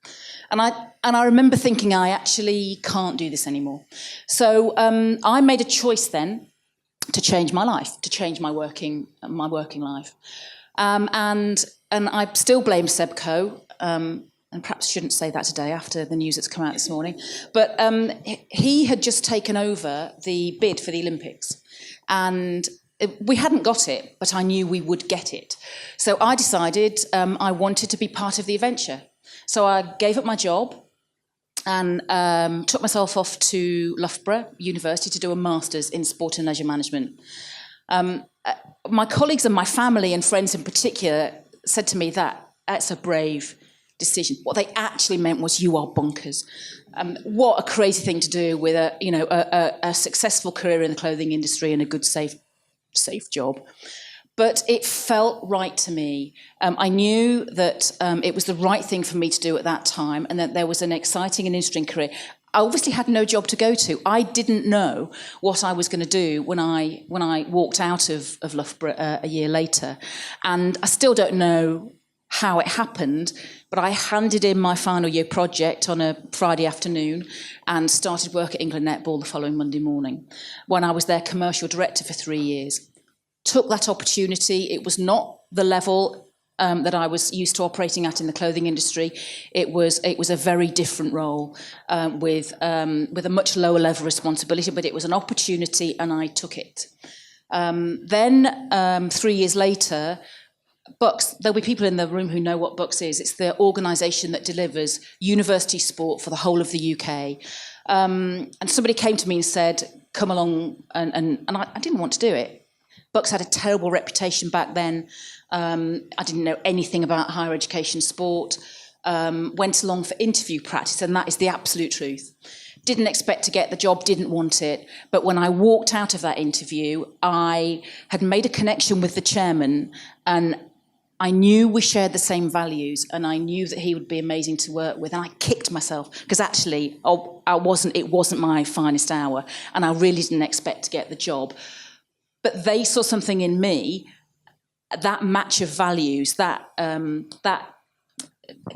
And I remember thinking, I actually can't do this anymore. So I made a choice then to change my life, to change my working life. And I still blame Sebco, and perhaps shouldn't say that today after the news that's come out this morning, but he had just taken over the bid for the Olympics. And we hadn't got it, but I knew we would get it. So I decided I wanted to be part of the adventure. So I gave up my job and took myself off to Loughborough University to do a master's in sport and leisure management. My colleagues and my family and friends in particular said to me that that's a brave decision. What they actually meant was, you are bonkers. What a crazy thing to do with a successful career in the clothing industry and a good, safe job. But it felt right to me. I knew that it was the right thing for me to do at that time, and that there was an exciting and interesting career. I obviously had no job to go to. I didn't know what I was going to do when I walked out of Loughborough a year later. And I still don't know how it happened, but I handed in my final year project on a Friday afternoon and started work at England Netball the following Monday morning, when I was their commercial director for 3 years. Took that opportunity. It was not the level that I was used to operating at in the clothing industry. It was a very different role with a much lower level of responsibility, but it was an opportunity and I took it. Then 3 years later, Bucks, there'll be people in the room who know what Bucks is. It's the organisation that delivers university sport for the whole of the UK. And somebody came to me and said, come along, and I didn't want to do it. Bucks had a terrible reputation back then. I didn't know anything about higher education sport. Went along for interview practice, and that is the absolute truth. Didn't expect to get the job, didn't want it. But when I walked out of that interview, I had made a connection with the chairman, and I knew we shared the same values, and I knew that he would be amazing to work with. And I kicked myself, because actually it wasn't my finest hour, and I really didn't expect to get the job. But they saw something in me, that match of values, that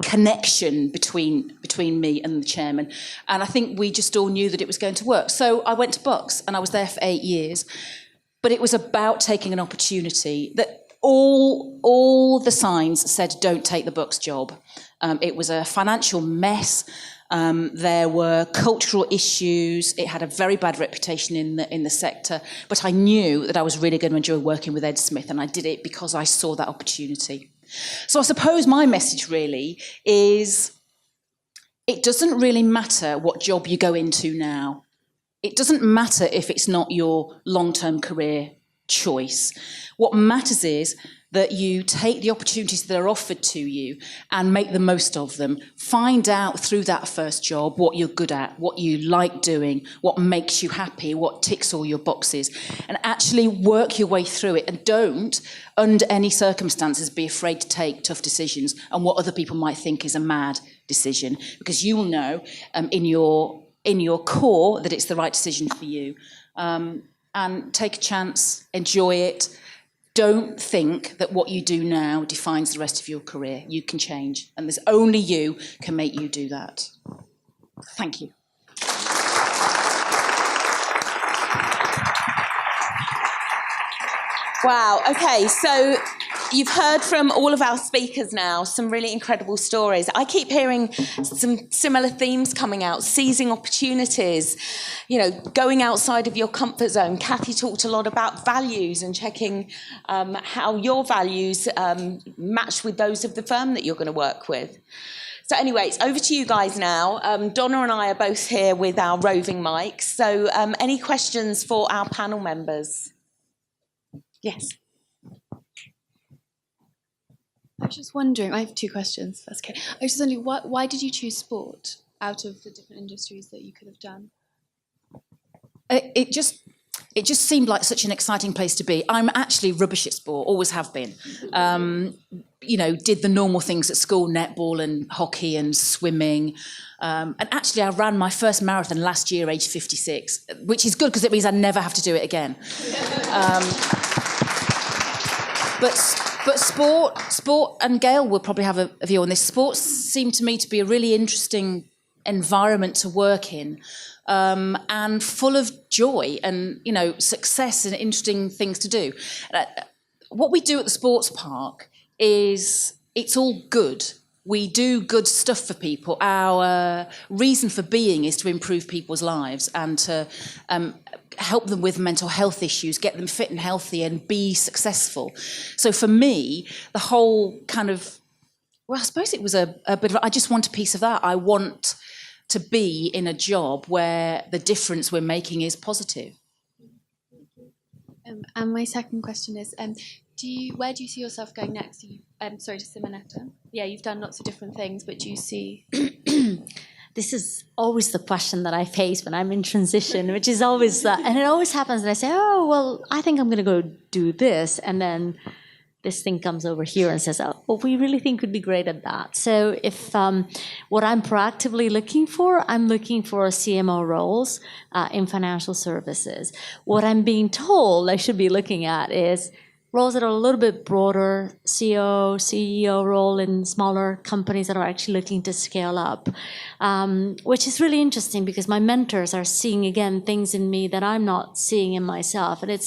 connection between me and the chairman. And I think we just all knew that it was going to work. So I went to Bucks, and I was there for 8 years. But it was about taking an opportunity that all the signs said, don't take the Bucks job. It was a financial mess. There were cultural issues. It had a very bad reputation in the sector. But I knew that I was really going to enjoy working with Ed Smith, and I did it because I saw that opportunity. So I suppose my message really is, it doesn't really matter what job you go into now. It doesn't matter if it's not your long-term career choice. What matters is that you take the opportunities that are offered to you and make the most of them. Find out through that first job what you're good at, what you like doing, what makes you happy, what ticks all your boxes, and actually work your way through it. And don't, under any circumstances, be afraid to take tough decisions and what other people might think is a mad decision, because you will know in your core that it's the right decision for you. And take a chance, enjoy it. Don't think that what you do now defines the rest of your career. You can change, and there's only you can make you do that. Thank you. Wow, okay, so you've heard from all of our speakers now some really incredible stories. I keep hearing some similar themes coming out: seizing opportunities, going outside of your comfort zone. Kathy talked a lot about values and checking how your values match with those of the firm that you're going to work with. So anyway, it's over to you guys now. Donna and I are both here with our roving mics. So any questions for our panel members? Yes. I was just wondering, I have 2 questions, that's okay. I was just wondering, why did you choose sport out of the different industries that you could have done? It just seemed like such an exciting place to be. I'm actually rubbish at sport, always have been. Did the normal things at school, netball and hockey and swimming. And actually I ran my first marathon last year, age 56, which is good because it means I never have to do it again. But sport, and Gail will probably have a view on this. Sports seemed to me to be a really interesting environment to work in, and full of joy and, success and interesting things to do. What we do at the sports park is it's all good. We do good stuff for people. Our reason for being is to improve people's lives and to help them with mental health issues, get them fit and healthy and be successful. So for me, the whole kind of, I suppose it was a bit of, I just want a piece of that. I want to be in a job where the difference we're making is positive. And my second question is, where do you see yourself going next? Sorry, to Simonetta. Yeah, you've done lots of different things, but do you see... This is always the question that I face when I'm in transition, which is always, and it always happens that I say, oh, well, I think I'm going to go do this. And then this thing comes over here and says, oh, well, we really think we'd be great at that. So if what I'm proactively looking for, I'm looking for CMO roles in financial services. What I'm being told I should be looking at is roles that are a little bit broader, CEO role in smaller companies that are actually looking to scale up, which is really interesting because my mentors are seeing, again, things in me that I'm not seeing in myself. And I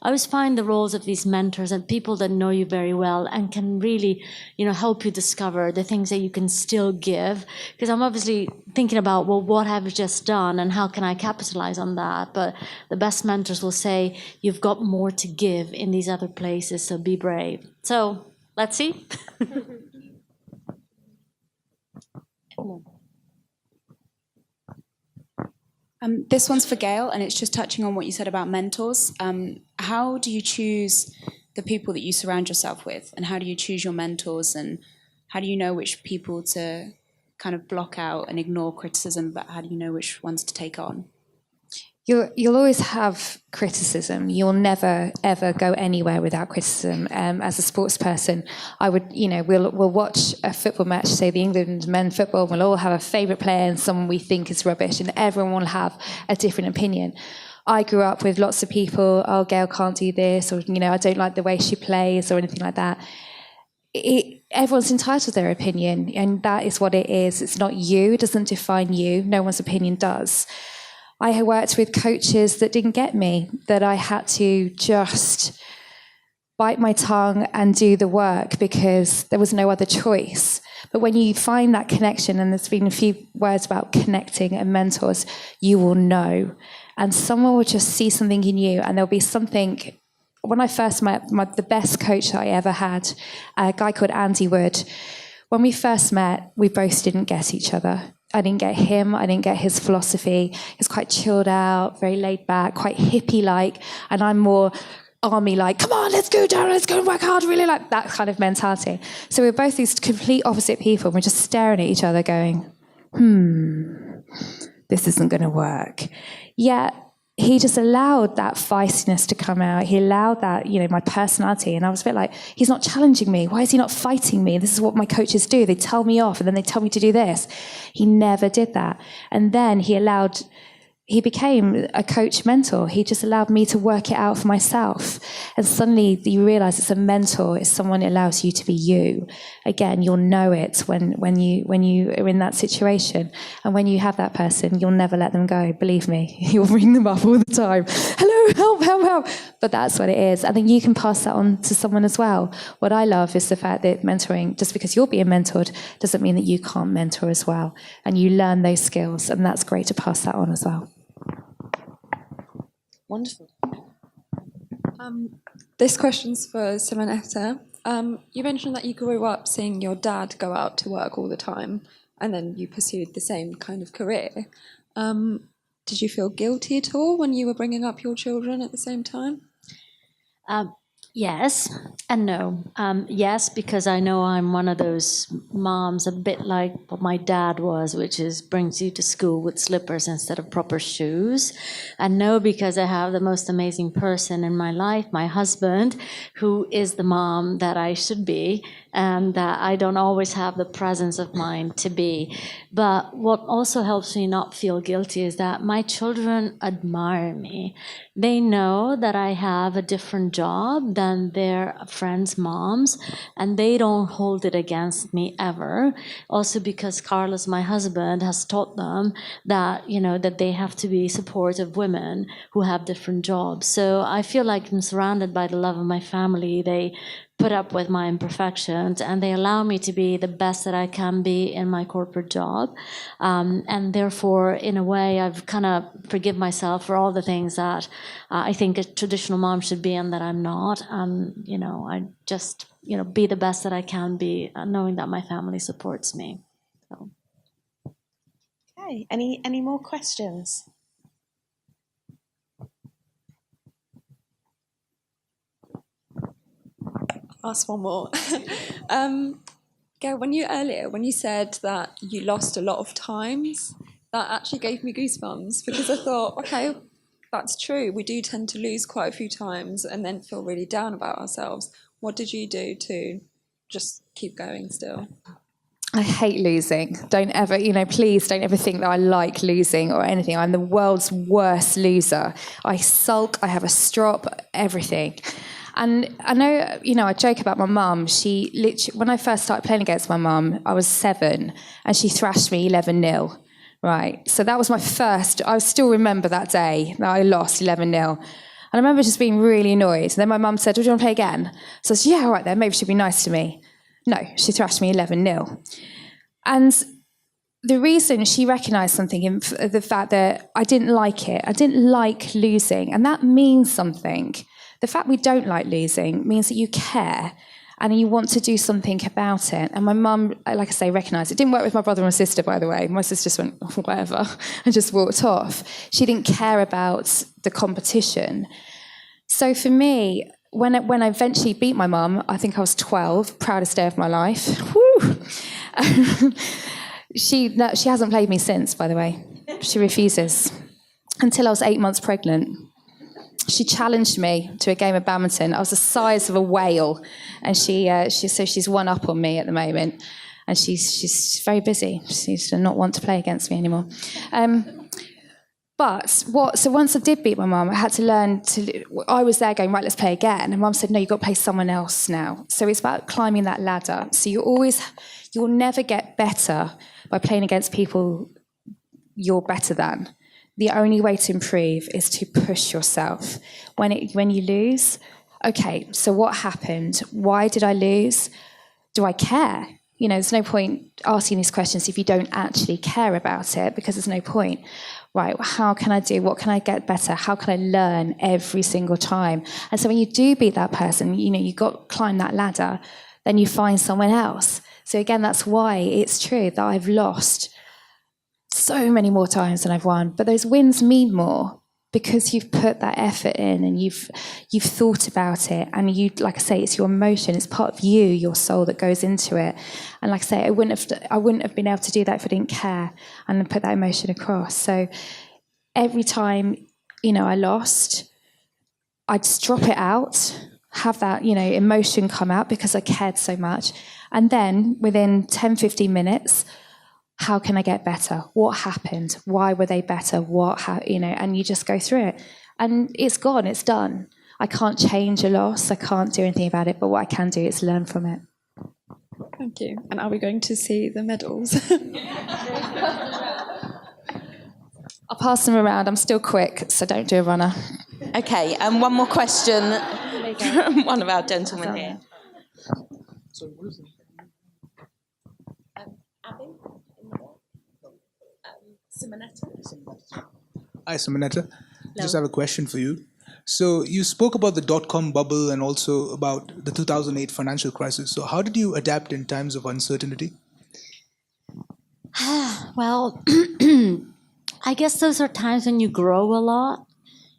always find the roles of these mentors and people that know you very well and can really, help you discover the things that you can still give. Because I'm obviously thinking about, well, what have I just done and how can I capitalize on that? But the best mentors will say, you've got more to give in these other places, so be brave. So let's see. This one's for Gail, and it's just touching on what you said about mentors. How do you choose the people that you surround yourself with, and how do you choose your mentors, and how do you know which people to kind of block out and ignore criticism, but how do you know which ones to take on? You'll always have criticism. You'll never, ever go anywhere without criticism. As a sports person, I would, we'll watch a football match, say the England men football, we'll all have a favourite player and someone we think is rubbish, and everyone will have a different opinion. I grew up with lots of people, oh, Gail can't do this, or, I don't like the way she plays, or anything like that. Everyone's entitled to their opinion, and that is what it is. It's not you, it doesn't define you. No one's opinion does. I worked with coaches that didn't get me, that I had to just bite my tongue and do the work because there was no other choice. But when you find that connection, and there's been a few words about connecting and mentors, you will know. And someone will just see something in you, and there'll be something. When I first met the best coach I ever had, a guy called Andy Wood, when we first met, we both didn't get each other. I didn't get him, I didn't get his philosophy. He was quite chilled out, very laid back, quite hippie-like, and I'm more army-like, come on, let's go down, let's go and work hard, really like that kind of mentality. So we're both these complete opposite people, we're just staring at each other going, this isn't going to work. Yet he just allowed that feistiness to come out. He allowed that, my personality. And I was a bit like, he's not challenging me. Why is he not fighting me? This is what my coaches do. They tell me off and then they tell me to do this. He never did that. And then he he became a coach mentor. He just allowed me to work it out for myself. And suddenly you realize it's a mentor, it's someone who allows you to be you. Again, you'll know it when you are in that situation. And when you have that person, you'll never let them go. Believe me, you'll ring them up all the time. Hello, help, help, help. But that's what it is. I think you can pass that on to someone as well. What I love is the fact that mentoring, just because you're being mentored, doesn't mean that you can't mentor as well. And you learn those skills, and that's great to pass that on as well. Wonderful. This question's for Simonetta. You mentioned that you grew up seeing your dad go out to work all the time, and then you pursued the same kind of career. Did you feel guilty at all when you were bringing up your children at the same time? Yes and no. Yes, because I know I'm one of those moms, a bit like what my dad was, which is brings you to school with slippers instead of proper shoes. And no, because I have the most amazing person in my life, my husband, who is the mom that I should be, and that I don't always have the presence of mind to be. But what also helps me not feel guilty is that my children admire me. They know that I have a different job than their friends' moms, and they don't hold it against me ever. Also because Carlos, my husband, has taught them that, that they have to be supportive women who have different jobs. So I feel like I'm surrounded by the love of my family. They put up with my imperfections, and they allow me to be the best that I can be in my corporate job. And therefore, in a way, I've kind of forgive myself for all the things that I think a traditional mom should be and that I'm not. I just, be the best that I can be, knowing that my family supports me. So. Okay, any more questions? Ask one more. Gail, when you said that you lost a lot of times, that actually gave me goosebumps, because I thought, okay, that's true. We do tend to lose quite a few times and then feel really down about ourselves. What did you do to just keep going still? I hate losing. Don't ever, please don't ever think that I like losing or anything. I'm the world's worst loser. I sulk, I have a strop, everything. And I know, I joke about my mum. She literally, when I first started playing against my mum, I was 7, and she thrashed me 11-0, right? So that was my first, I still remember that day that I lost 11-0. And I remember just being really annoyed. And then my mum said, "Do you want to play again?" So I said, "Yeah, all right then, maybe she'll be nice to me." No, she thrashed me 11-0. And the reason, she recognised something in the fact that I didn't like it. I didn't like losing, and that means something. The fact we don't like losing means that you care and you want to do something about it. And my mum, like I say, recognised it. Didn't work with my brother and sister, by the way. My sister just went, oh, whatever, and just walked off. She didn't care about the competition. So for me, when I eventually beat my mum, I think I was 12, proudest day of my life. Woo! She hasn't played me since, by the way. She refuses. Until I was 8 months pregnant. She challenged me to a game of badminton. I was the size of a whale, and she's one up on me at the moment, and she's very busy. She seems to not want to play against me anymore. So once I did beat my mum, I had to learn to. I was there going, right, let's play again, and Mum said, no, you've got to play someone else now. So it's about climbing that ladder. So you'll never get better by playing against people you're better than. The only way to improve is to push yourself. When you lose, okay, so what happened? Why did I lose? Do I care? There's no point asking these questions if you don't actually care about it, because there's no point. Right, how can I do? What can I get better? How can I learn every single time? And so when you do beat that person, you've got to climb that ladder, then you find someone else. So again, that's why it's true that I've lost so many more times than I've won, but those wins mean more because you've put that effort in and you've thought about it, and like I say, it's your emotion, it's part of you, your soul that goes into it. And like I say, I wouldn't have been able to do that if I didn't care and put that emotion across. So every time I lost, I'd just drop it out, have that emotion come out because I cared so much, and then within 10-15 minutes how can I get better? What happened? Why were they better? And you just go through it. And it's gone, it's done. I can't change a loss, I can't do anything about it, but what I can do is learn from it. Thank you. And are we going to see the medals? I'll pass them around. I'm still quick, so don't do a runner. Okay, and one more question from one of our gentlemen here. Sorry, what is it? Abby? Simonetta? Hi, Simonetta. I just have a question for you. So you spoke about the dot-com bubble and also about the 2008 financial crisis. So how did you adapt in times of uncertainty? Well, I guess those are times when you grow a lot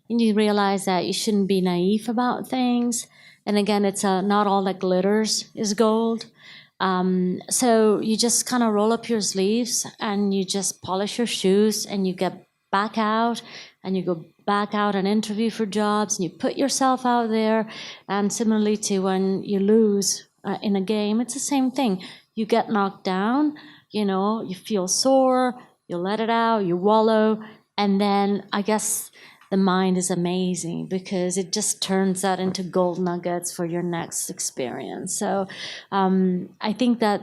and you realize that you shouldn't be naive about things. And again, it's not all that glitters is gold. So you just kind of roll up your sleeves and you just polish your shoes and you get back out and you go back out and interview for jobs and you put yourself out there. And similarly to when you lose in a game, it's the same thing. You get knocked down, you feel sore, you let it out, you wallow, and then I guess the mind is amazing because it just turns that into gold nuggets for your next experience. So I think that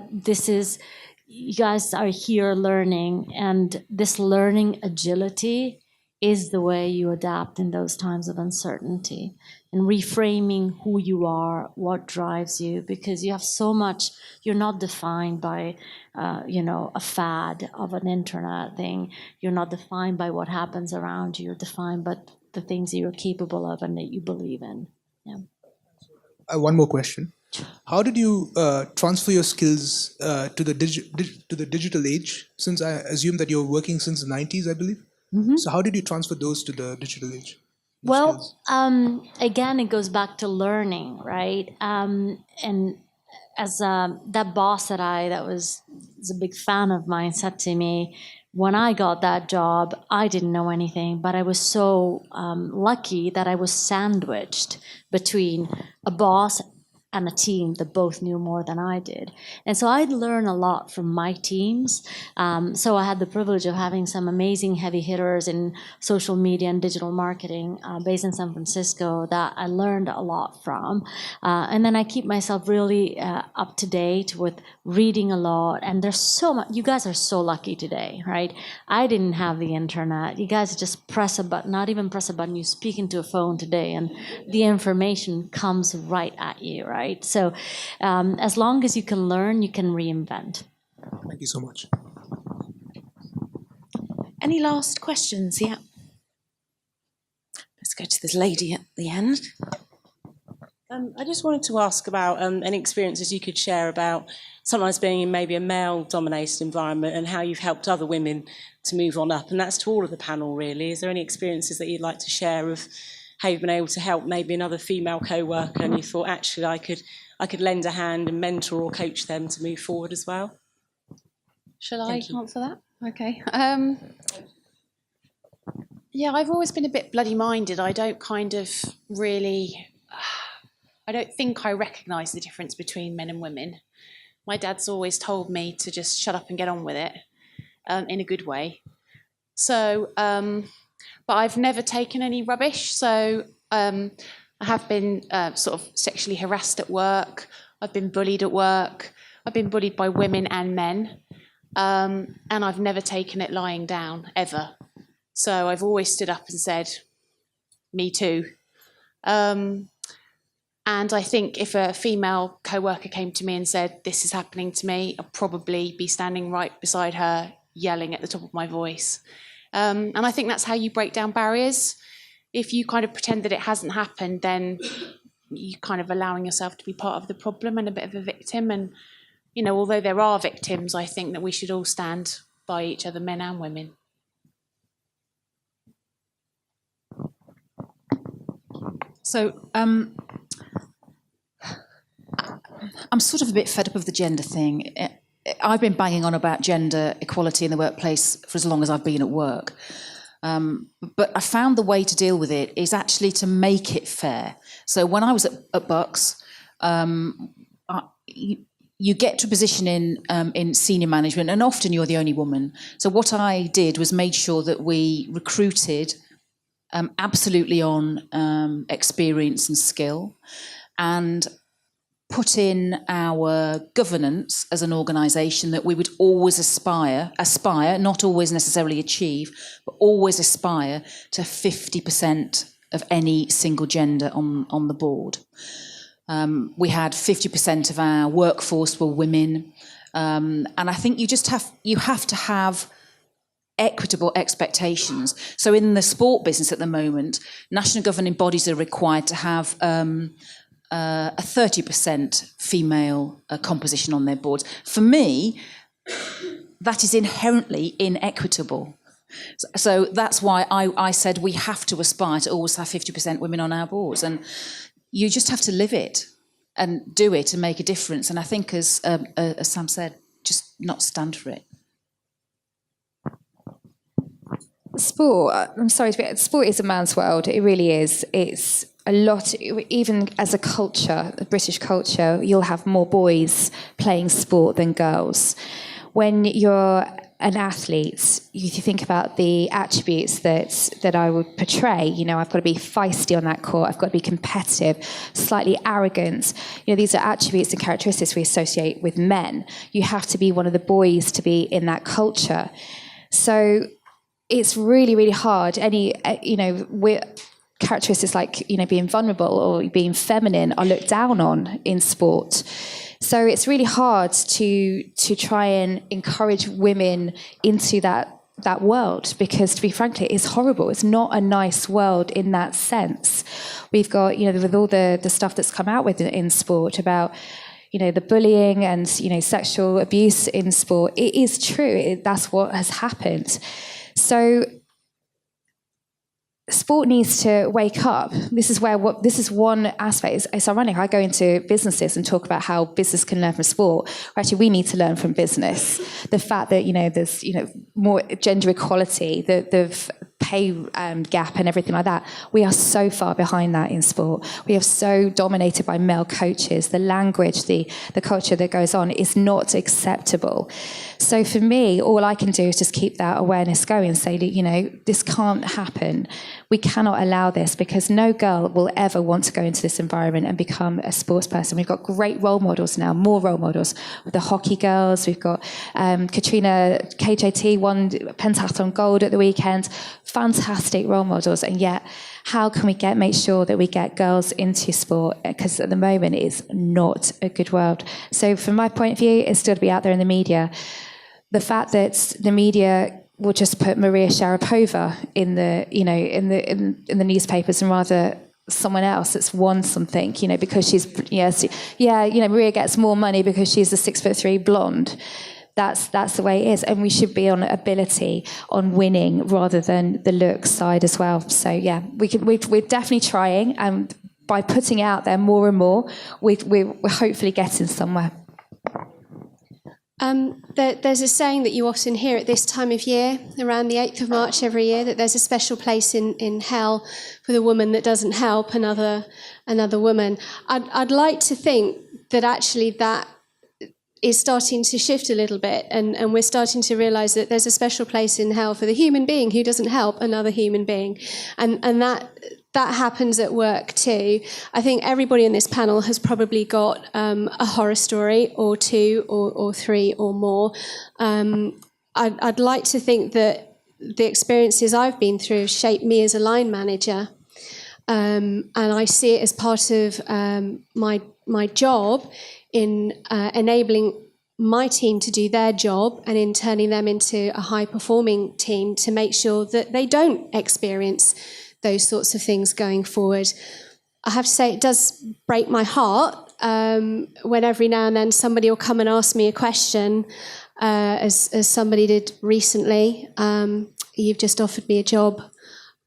you guys are here learning, and this learning agility is the way you adapt in those times of uncertainty and reframing who you are, what drives you, because you have so much, you're not defined by, a fad of an internet thing. You're not defined by what happens around you. You're defined by the things that you're capable of and that you believe in. Yeah. One more question. How did you transfer your skills to the digital age? Since I assume that you're working since the 90s, I believe. Mm-hmm. So how did you transfer those to the digital age? Well, again, it goes back to learning, right? And as that boss that was a big fan of mine said to me, when I got that job, I didn't know anything, but I was so lucky that I was sandwiched between a boss and a team that both knew more than I did. And so I'd learn a lot from my teams. So I had the privilege of having some amazing heavy hitters in social media and digital marketing based in San Francisco that I learned a lot from. And then I keep myself really up to date with reading a lot. And there's so much, you guys are so lucky today, right? I didn't have the internet. You guys just press a button, not even press a button, you speak into a phone today and the information comes right at you, right? So as long as you can learn, you can reinvent. Thank you so much. Any last questions? Yeah. Let's go to this lady at the end. I just wanted to ask about any experiences you could share about sometimes being in maybe a male-dominated environment and how you've helped other women to move on up. And that's to all of the panel, really. Is there any experiences that you'd like to share of how you've been able to help maybe another female co-worker and you thought, actually, I could lend a hand and mentor or coach them to move forward as well? Shall I answer that? Okay. Yeah, I've always been a bit bloody-minded. I don't think I recognise the difference between men and women. My dad's always told me to just shut up and get on with it, in a good way. So, but I've never taken any rubbish. So I have been sort of sexually harassed at work. I've been bullied at work. I've been bullied by women and men. And I've never taken it lying down, ever. So I've always stood up and said, me too. And I think if a female co-worker came to me and said, this is happening to me, I'd probably be standing right beside her, yelling at the top of my voice. And I think that's how you break down barriers. If you kind of pretend that it hasn't happened, then you're kind of allowing yourself to be part of the problem and a bit of a victim. And, although there are victims, I think that we should all stand by each other, men and women. So I'm sort of a bit fed up of the gender thing. I've been banging on about gender equality in the workplace for as long as I've been at work. But I found the way to deal with it is actually to make it fair. So when I was at Bucks, you get to a position in senior management, and often you're the only woman. So what I did was made sure that we recruited absolutely on experience and skill, and put in our governance as an organisation that we would always aspire, not always necessarily achieve, but always aspire to 50% of any single gender on the board. We had 50% of our workforce were women, and I think you have to have equitable expectations. So in the sport business at the moment, national governing bodies are required to have a 30% female composition on their boards. For me, that is inherently inequitable. So that's why I said we have to aspire to always have 50% women on our boards, and you just have to live it and do it and make a difference. And I think, as Sam said, just not stand for it. Sport, I'm sorry, sport is a man's world. It really is. It's a lot, even as a culture, a British culture, you'll have more boys playing sport than girls. When you're an athlete, you think about the attributes that I would portray. You know, I've got to be feisty on that court. I've got to be competitive, slightly arrogant. You know, these are attributes and characteristics we associate with men. You have to be one of the boys to be in that culture. So it's really, really hard. Characteristics like, being vulnerable or being feminine are looked down on in sport. So it's really hard to try and encourage women into that world, because, to be frank, it's horrible. It's not a nice world in that sense. We've got, with all the stuff that's come out with in sport about, the bullying and, sexual abuse in sport. It is true. That's what has happened. So sport needs to wake up. This is one aspect. It's ironic. I go into businesses and talk about how business can learn from sport. Actually, we need to learn from business. The fact that there's more gender equality, the pay gap and everything like that. We are so far behind that in sport. We are so dominated by male coaches. The language, the culture that goes on is not acceptable. So for me, all I can do is just keep that awareness going and say that, this can't happen. We cannot allow this, because no girl will ever want to go into this environment and become a sports person. We've got great role models now, more role models. With the hockey girls, we've got Katrina KJT won pentathlon gold at the weekend. Fantastic role models. And yet, how can we make sure that we get girls into sport? Because at the moment, it's not a good world. So from my point of view, it's still to be out there in the media. The fact that the media will just put Maria Sharapova in the newspapers, and rather someone else that's won something, because she's Maria gets more money because she's a 6'3" blonde. That's the way it is, and we should be on ability, on winning, rather than the look side as well. So yeah, we're definitely trying, and by putting it out there more and more, we're hopefully getting somewhere. There's a saying that you often hear at this time of year, around the 8th of March every year, that there's a special place in hell for the woman that doesn't help another woman. I'd like to think that actually that is starting to shift a little bit, and we're starting to realise that there's a special place in hell for the human being who doesn't help another human being, and that happens at work too. I think everybody in this panel has probably got a horror story or two or three or more. I'd like to think that the experiences I've been through have shaped me as a line manager, and I see it as part of my job in enabling my team to do their job, and in turning them into a high-performing team to make sure that they don't experience those sorts of things going forward. I have to say, it does break my heart when every now and then somebody will come and ask me a question, as somebody did recently. You've just offered me a job.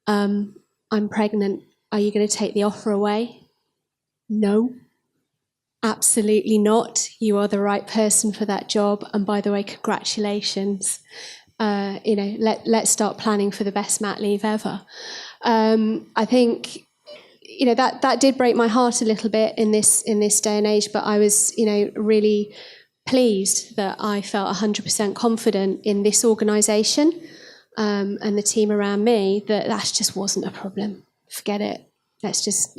I'm pregnant. Are you going to take the offer away? No. Absolutely not. You are the right person for that job. And by the way, congratulations. Let's start planning for the best mat leave ever. I think, that did break my heart a little bit in this day and age. But I was, really pleased that I felt 100% confident in this organisation and the team around me that just wasn't a problem. Forget it. Let's just,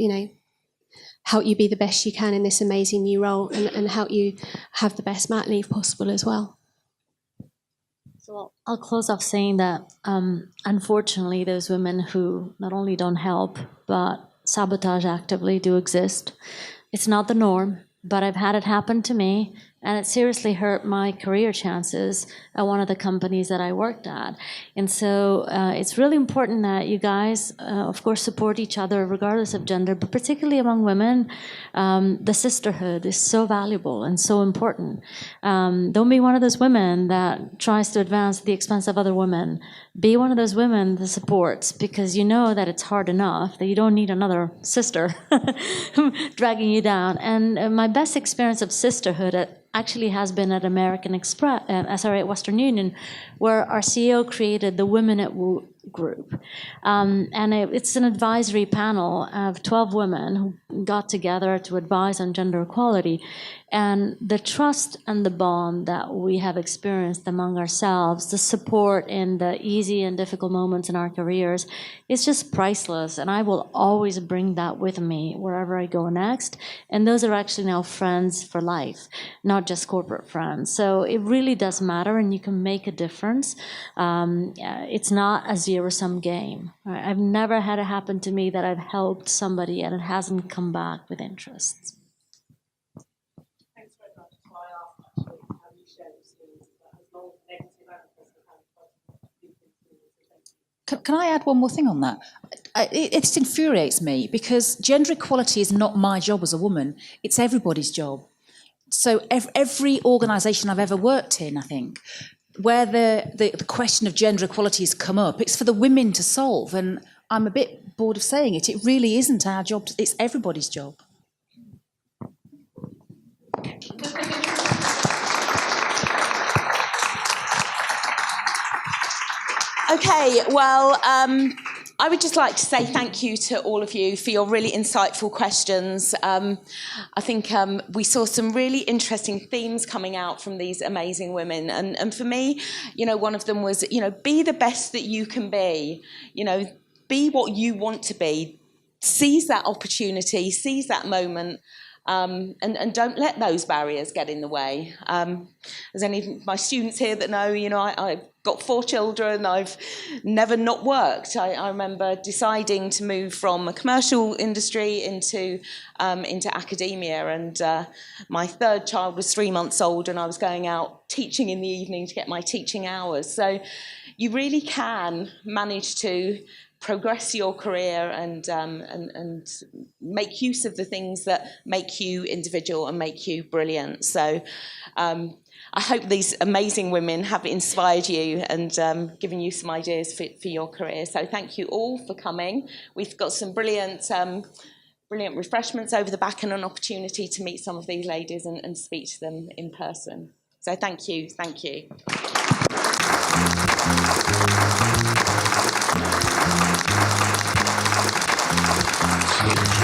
help you be the best you can in this amazing new role and help you have the best mat leave possible as well. So I'll close off saying that, unfortunately, those women who not only don't help, but sabotage actively do exist. It's not the norm, but I've had it happen to me, and it seriously hurt my career chances at one of the companies that I worked at. And so it's really important that you guys, of course, support each other regardless of gender, but particularly among women. The sisterhood is so valuable and so important. Don't be one of those women that tries to advance at the expense of other women. Be one of those women that supports, because you know that it's hard enough, that you don't need another sister dragging you down. And my best experience of sisterhood actually has been at Western Union, where our CEO created the Women at Woo group. And it's an advisory panel of 12 women who got together to advise on gender equality. And the trust and the bond that we have experienced among ourselves, the support in the easy and difficult moments in our careers, is just priceless. And I will always bring that with me wherever I go next. And those are actually now friends for life, not just corporate friends. So it really does matter, and you can make a difference. It's not a zero-sum game. Right? I've never had it happen to me that I've helped somebody and it hasn't come back with interest. Can I add one more thing on that? It infuriates me because gender equality is not my job as a woman. It's everybody's job. So every organisation I've ever worked in, I think, where the question of gender equality has come up, it's for the women to solve. And I'm a bit bored of saying it. It really isn't our job. It's everybody's job. Okay, well, I would just like to say thank you to all of you for your really insightful questions. I think we saw some really interesting themes coming out from these amazing women. And for me, one of them was, be the best that you can be. Be what you want to be. Seize that opportunity, seize that moment. And don't let those barriers get in the way. There's any of my students here that know, I've got 4 children, I've never not worked. I remember deciding to move from a commercial industry into academia, and my 3rd child was 3 months old, and I was going out teaching in the evening to get my teaching hours. So you really can manage to progress your career and make use of the things that make you individual and make you brilliant. So I hope these amazing women have inspired you and given you some ideas for your career. So thank you all for coming. We've got some brilliant refreshments over the back and an opportunity to meet some of these ladies and speak to them in person. So thank you. Thank you. Thank you.